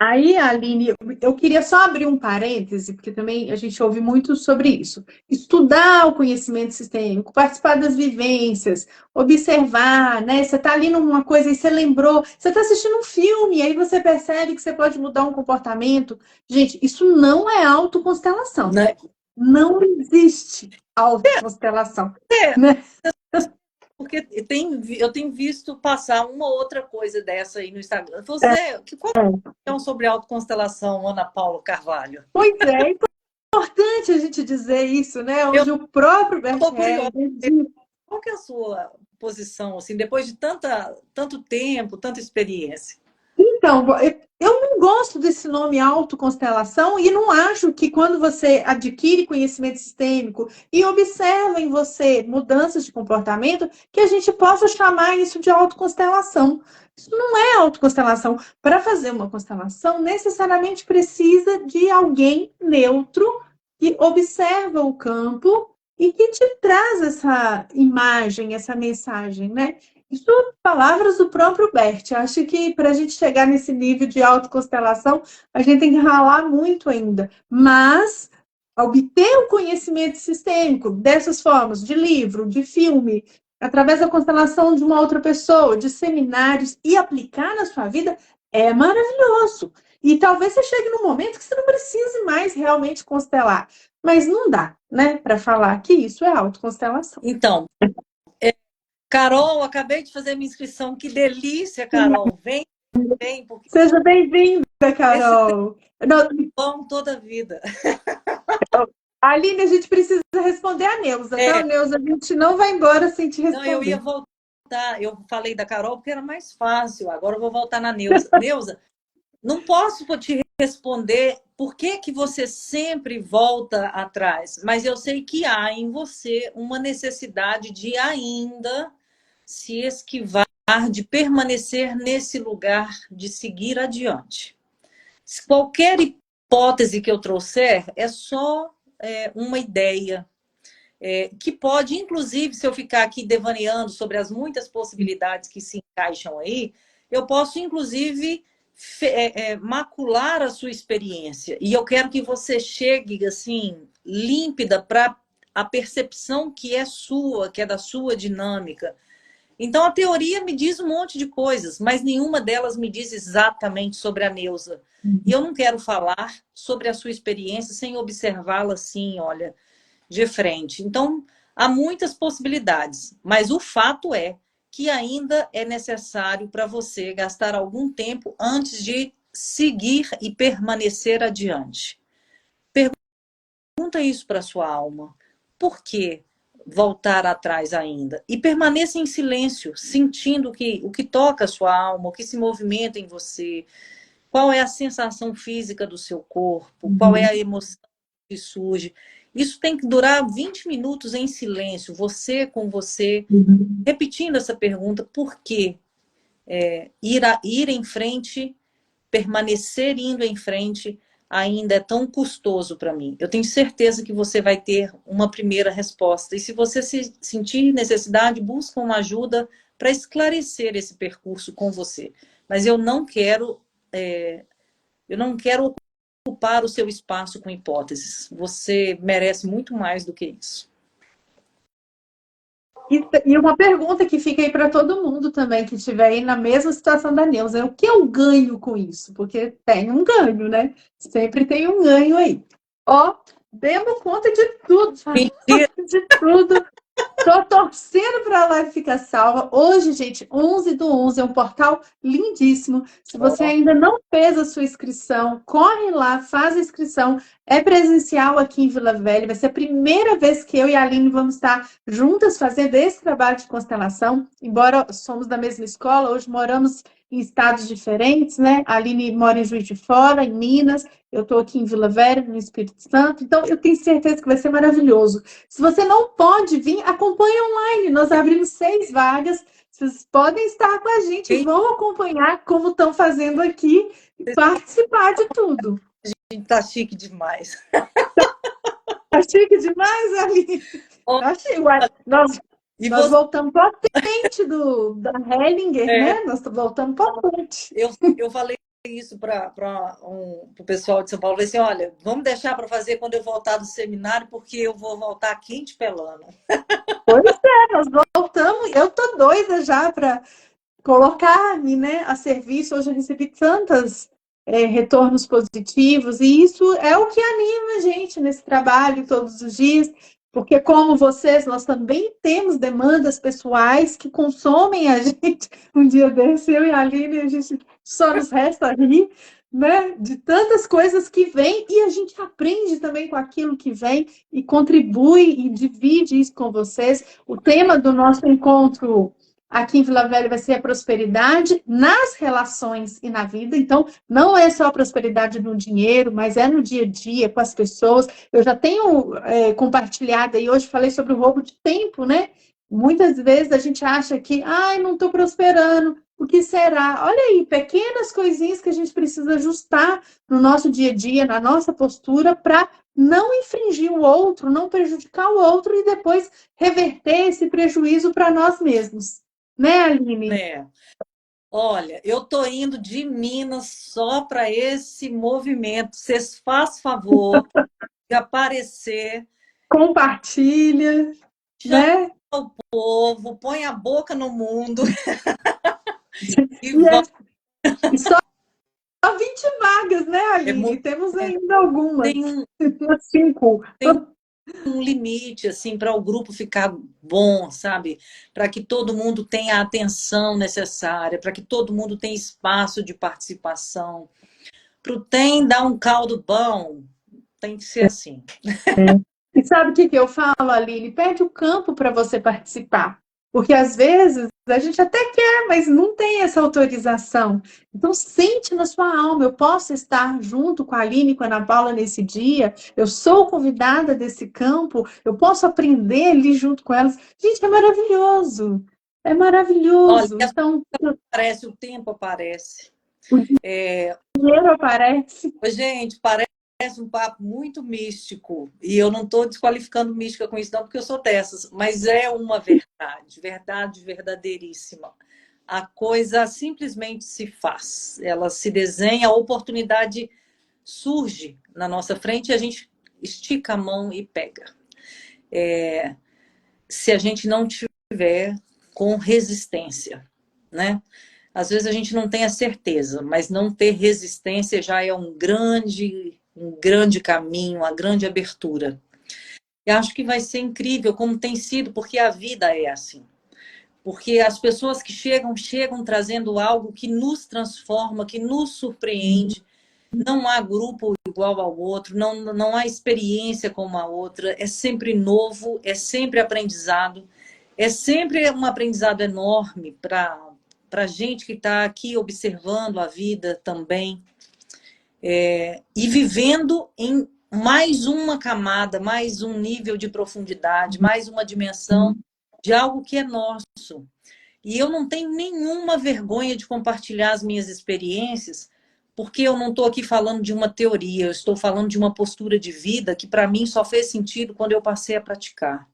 Aí, Aline, eu queria só abrir um parêntese, porque também a gente ouve muito sobre isso. Estudar o conhecimento sistêmico, participar das vivências, observar, né? Você está ali numa coisa e você lembrou, você está assistindo um filme, e aí você percebe que você pode mudar um comportamento. Gente, isso não é autoconstelação. Né? Não existe autoconstelação, né? Porque eu tenho visto passar uma outra coisa dessa aí no Instagram. Você, qual é a opinião sobre autoconstelação, Ana Paula Carvalho? Pois é importante a gente dizer isso, né? Eu Onde o próprio Bert estou curiosa. Hellinger. Qual que é a sua posição, assim, depois de tanto tempo, tanta experiência? Então, eu não gosto desse nome autoconstelação e não acho que quando você adquire conhecimento sistêmico e observa em você mudanças de comportamento, que a gente possa chamar isso de autoconstelação. Isso não é autoconstelação. Para fazer uma constelação, necessariamente precisa de alguém neutro que observa o campo e que te traz essa imagem, essa mensagem, né? Isso palavras do próprio Bert. Acho que para a gente chegar nesse nível de autoconstelação, a gente tem que ralar muito ainda. Mas obter o conhecimento sistêmico dessas formas, de livro, de filme, através da constelação de uma outra pessoa, de seminários, e aplicar na sua vida, é maravilhoso. E talvez você chegue num momento que você não precise mais realmente constelar. Mas não dá, né, para falar que isso é autoconstelação. Então, Carol, acabei de fazer minha inscrição. Que delícia, Carol. Vem, vem, porque Seja bem-vinda, esse Carol. Não, pão toda a vida. Aline, a gente precisa responder a Neuza, tá? É, Neuza, a gente não vai embora sem te não, eu ia responder. voltar. Eu falei da Carol porque era mais fácil. Agora eu vou voltar na Neuza. Neuza, não posso te responder por que que você sempre volta atrás, mas eu sei que há em você uma necessidade de ainda se esquivar, de permanecer nesse lugar, de seguir adiante. Qualquer hipótese que eu trouxer é só uma ideia, que pode, inclusive, se eu ficar aqui devaneando sobre as muitas possibilidades que se encaixam aí, eu posso, inclusive, macular a sua experiência. E eu quero que você chegue, assim, límpida para a percepção que é sua, que é da sua dinâmica. Então, a teoria me diz um monte de coisas, mas nenhuma delas me diz exatamente sobre a Neuza. E eu não quero falar sobre a sua experiência sem observá-la assim, olha, de frente. Então, há muitas possibilidades, mas o fato é que ainda é necessário para você gastar algum tempo antes de seguir e permanecer adiante. Pergunta isso para sua alma. Por que voltar atrás ainda? E permaneça em silêncio, sentindo o que toca a sua alma, o que se movimenta em você, qual é a sensação física do seu corpo, qual é a emoção que surge. Isso tem que durar 20 minutos em silêncio, você com você, repetindo essa pergunta, por quê? Ir em frente, permanecer indo em frente, ainda é tão custoso para mim. Eu tenho certeza que você vai ter uma primeira resposta. E se você se sentir necessidade, busca uma ajuda para esclarecer esse percurso com você. Mas eu não quero ocupar o seu espaço com hipóteses. Você merece muito mais do que isso. E uma pergunta que fica aí para todo mundo também que estiver aí na mesma situação da Neuza, é o que eu ganho com isso? Porque tem um ganho, né? Sempre tem um ganho aí. Ó, demos conta de tudo, falamos Mentira. de tudo. Tô torcendo para a live ficar salva. Hoje, gente, 11/11 é um portal lindíssimo. Se você Ó, ainda não fez a sua inscrição, corre lá, faz a inscrição. É presencial aqui em Vila Velha. Vai ser a primeira vez que eu e a Aline vamos estar juntas fazendo esse trabalho de constelação. Embora somos da mesma escola, hoje moramos em estados diferentes, né? A Aline mora em Juiz de Fora, em Minas. Eu estou aqui em Vila Velha, no Espírito Santo. Então, eu tenho certeza que vai ser maravilhoso. Se você não pode vir, acompanhe online. Nós abrimos 6 vagas. Vocês podem estar com a gente, quem vão acompanhar como estão fazendo aqui e participar de tudo. tá chique demais. Tá chique demais, Aline? Ó, Tá chique. Uai, e nós você, voltamos potente da Hellinger, é, né? Nós voltamos potente. eu falei isso para o pessoal de São Paulo. Eu falei assim, olha, vamos deixar para fazer quando eu voltar do seminário, porque eu vou voltar quente pelando. Pois é, nós voltamos. Eu tô doida já para colocar-me, né, a serviço. Hoje eu recebi tantas retornos positivos, e isso é o que anima a gente nesse trabalho todos os dias, porque como vocês, nós também temos demandas pessoais que consomem a gente. Um dia desse, eu e a Aline, a gente só nos resta rir, né, de tantas coisas que vêm, e a gente aprende também com aquilo que vem, e contribui e divide isso com vocês. O tema do nosso encontro aqui em Vila Velha vai ser a prosperidade nas relações e na vida. Então, não é só a prosperidade no dinheiro, mas é no dia a dia, com as pessoas. Eu já tenho compartilhado aí, hoje falei sobre o roubo de tempo, né? Muitas vezes a gente acha que, ai, não estou prosperando, o que será? Olha aí, pequenas coisinhas que a gente precisa ajustar no nosso dia a dia, na nossa postura, para não infringir o outro, não prejudicar o outro e depois reverter esse prejuízo para nós mesmos. Né, Aline? Né? Olha, eu tô indo de Minas só para esse movimento. Vocês faz favor de aparecer, Compartilha, chama né? o povo, põe a boca no mundo e E, vamos. e só 20 vagas, né, É Aline? muito, Temos é, ainda algumas, tem um, umas 5. tem um limite assim para o grupo ficar bom, sabe? Para que todo mundo tenha a atenção necessária, para que todo mundo tenha espaço de participação. Para o tem dar um caldo bom, tem que ser assim. E sabe o que eu falo, Aline? Pede o campo para você participar. Porque às vezes a gente até quer, mas não tem essa autorização. Então, sente na sua alma. Eu posso estar junto com a Aline e com a Ana Paula nesse dia. Eu sou convidada desse campo. Eu posso aprender ali junto com elas. Gente, é maravilhoso. É Olha, maravilhoso. Então, aparece, o tempo aparece. o É, dinheiro aparece. gente, parece um papo muito místico. E eu não estou desqualificando mística com isso, não, porque eu sou dessas. Mas é uma verdade, verdade verdadeiríssima. A coisa simplesmente se faz. Ela se desenha, a oportunidade surge na nossa frente e a gente estica a mão e pega. Se a gente não tiver com resistência, né? Às vezes a gente não tem a certeza, mas não ter resistência já é um grande caminho, uma grande abertura. E acho que vai ser incrível, como tem sido, porque a vida é assim. Porque as pessoas que chegam, chegam trazendo algo que nos transforma, que nos surpreende. Não há grupo igual ao outro, não há experiência como a outra. É sempre novo, é sempre aprendizado. É sempre um aprendizado enorme para a gente que está aqui observando a vida também. E vivendo em mais uma camada, mais um nível de profundidade, mais uma dimensão de algo que é nosso. E eu não tenho nenhuma vergonha de compartilhar as minhas experiências, porque eu não estou aqui falando de uma teoria, eu estou falando de uma postura de vida que para mim só fez sentido quando eu passei a praticar.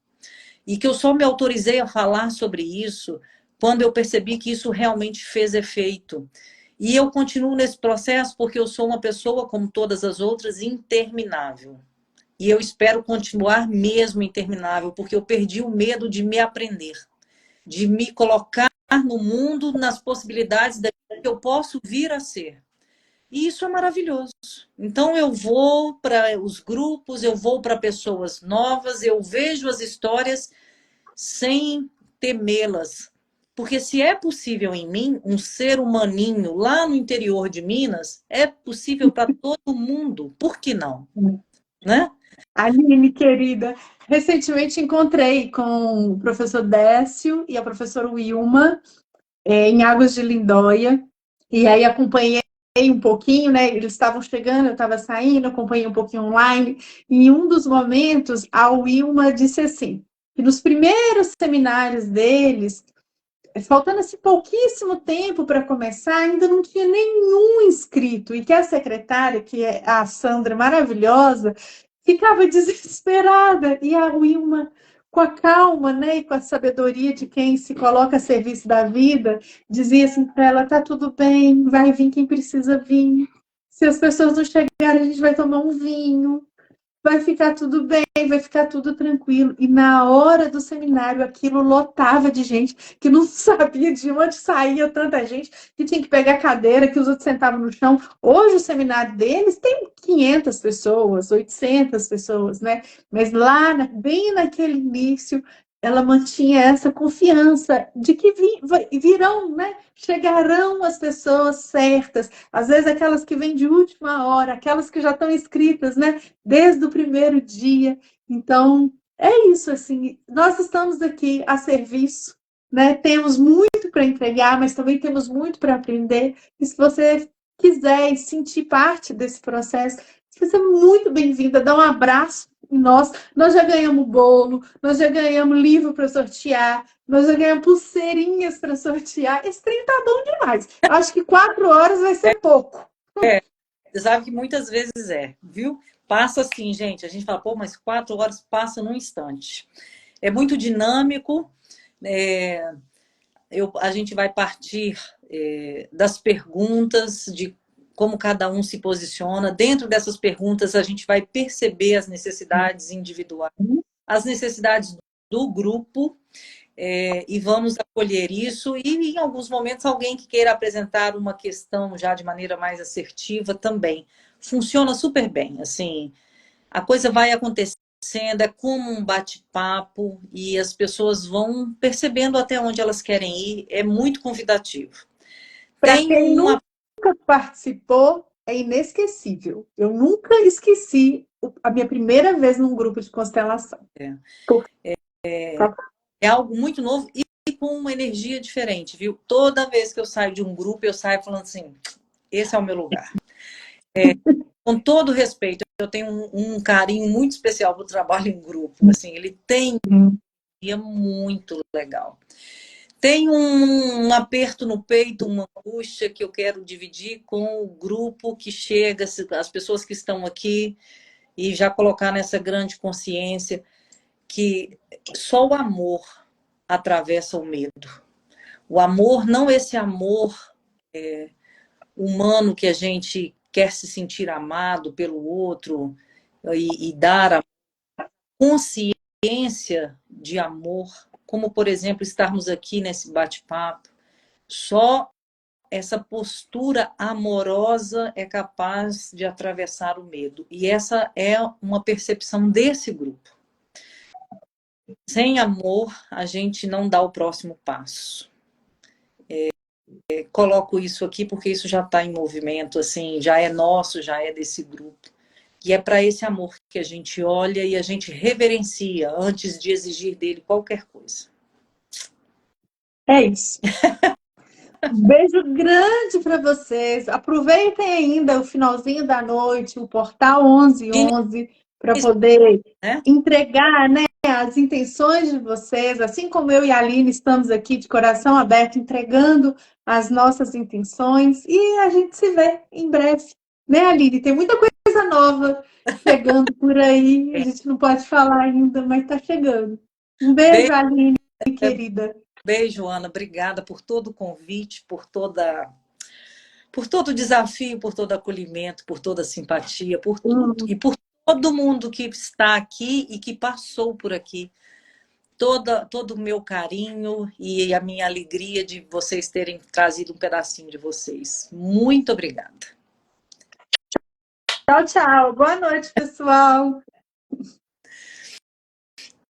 E que eu só me autorizei a falar sobre isso quando eu percebi que isso realmente fez efeito. E eu continuo nesse processo porque eu sou uma pessoa, como todas as outras, interminável. E eu espero continuar mesmo interminável, porque eu perdi o medo de me aprender, de me colocar no mundo, nas possibilidades daquilo que eu posso vir a ser. E isso é maravilhoso. Então eu vou para os grupos, eu vou para pessoas novas, eu vejo as histórias sem temê-las. Porque se é possível em mim, um ser humaninho lá no interior de Minas, é possível para todo mundo. Por que não? Né? Aline, querida, recentemente encontrei com o professor Décio e a professora Wilma, em Águas de Lindóia, e aí acompanhei um pouquinho, né? Eles estavam chegando, eu estava saindo, acompanhei um pouquinho online, e em um dos momentos, a Wilma disse assim, que nos primeiros seminários deles, faltando esse pouquíssimo tempo para começar, ainda não tinha nenhum inscrito, e que a secretária, que é a Sandra maravilhosa, ficava desesperada, e a Wilma, com a calma, né, e com a sabedoria de quem se coloca a serviço da vida, dizia assim para ela, tá tudo bem, vai vir quem precisa vir, se as pessoas não chegarem, a gente vai tomar um vinho, vai ficar tudo bem, vai ficar tudo tranquilo. E na hora do seminário, aquilo lotava de gente que não sabia de onde saía tanta gente, que tinha que pegar cadeira, que os outros sentavam no chão. Hoje, o seminário deles tem 500 pessoas, 800 pessoas, né? Mas lá, bem naquele início, ela mantinha essa confiança de que virão, né? Chegarão as pessoas certas, às vezes aquelas que vêm de última hora, aquelas que já estão inscritas, né? Desde o primeiro dia. Então, é isso, assim, nós estamos aqui a serviço, né? Temos muito para entregar, mas também temos muito para aprender. E se você quiser e sentir parte desse processo, você é muito bem-vinda. Dá um abraço em nós. Nós já ganhamos bolo, nós já ganhamos livro para sortear, nós já ganhamos pulseirinhas para sortear. Esse trem tá bom demais. Acho que 4 horas vai ser pouco. Você sabe que muitas vezes viu? Passa assim, gente. A gente fala, pô, mas 4 horas passa num instante. É muito dinâmico. A gente vai partir das perguntas, de como cada um se posiciona. Dentro dessas perguntas, a gente vai perceber as necessidades individuais, as necessidades do grupo, e vamos acolher isso. E, em alguns momentos, alguém que queira apresentar uma questão já de maneira mais assertiva também. Funciona super bem. Assim, a coisa vai acontecendo, é como um bate-papo e as pessoas vão percebendo até onde elas querem ir. É muito convidativo. Para quem nunca participou, é inesquecível. Eu nunca esqueci a minha primeira vez num grupo de constelação. É algo muito novo e com uma energia diferente, viu? Toda vez que eu saio de um grupo, eu saio falando assim, esse é o meu lugar. Com todo respeito, eu tenho um carinho muito especial para o trabalho em grupo. Assim, ele tem uma energia muito legal. Tem um aperto no peito, uma angústia que eu quero dividir com o grupo que chega, as pessoas que estão aqui, e já colocar nessa grande consciência que só o amor atravessa o medo. O amor, não esse amor humano que a gente quer se sentir amado pelo outro e dar a consciência de amor, como, por exemplo, estarmos aqui nesse bate-papo. Só essa postura amorosa é capaz de atravessar o medo. E essa é uma percepção desse grupo. Sem amor, a gente não dá o próximo passo. Coloco isso aqui porque isso já está em movimento, assim, já é nosso, já é desse grupo. E é para esse amor que a gente olha e a gente reverencia antes de exigir dele qualquer coisa. É isso. Um beijo grande para vocês. Aproveitem ainda o finalzinho da noite, o portal 1111, para poder entregar, né, as intenções de vocês, assim como eu e a Aline estamos aqui de coração aberto, entregando as nossas intenções. E a gente se vê em breve. Né, Aline? Tem muita coisa nova chegando por aí. A gente não pode falar ainda, mas está chegando. Um beijo, Aline, querida. Beijo, Ana. Obrigada por todo o convite, por todo o desafio, por todo o acolhimento, por toda a simpatia, por tudo. E por todo mundo que está aqui e que passou por aqui. Todo o meu carinho e a minha alegria de vocês terem trazido um pedacinho de vocês. Muito obrigada. Tchau, tchau. Boa noite, pessoal.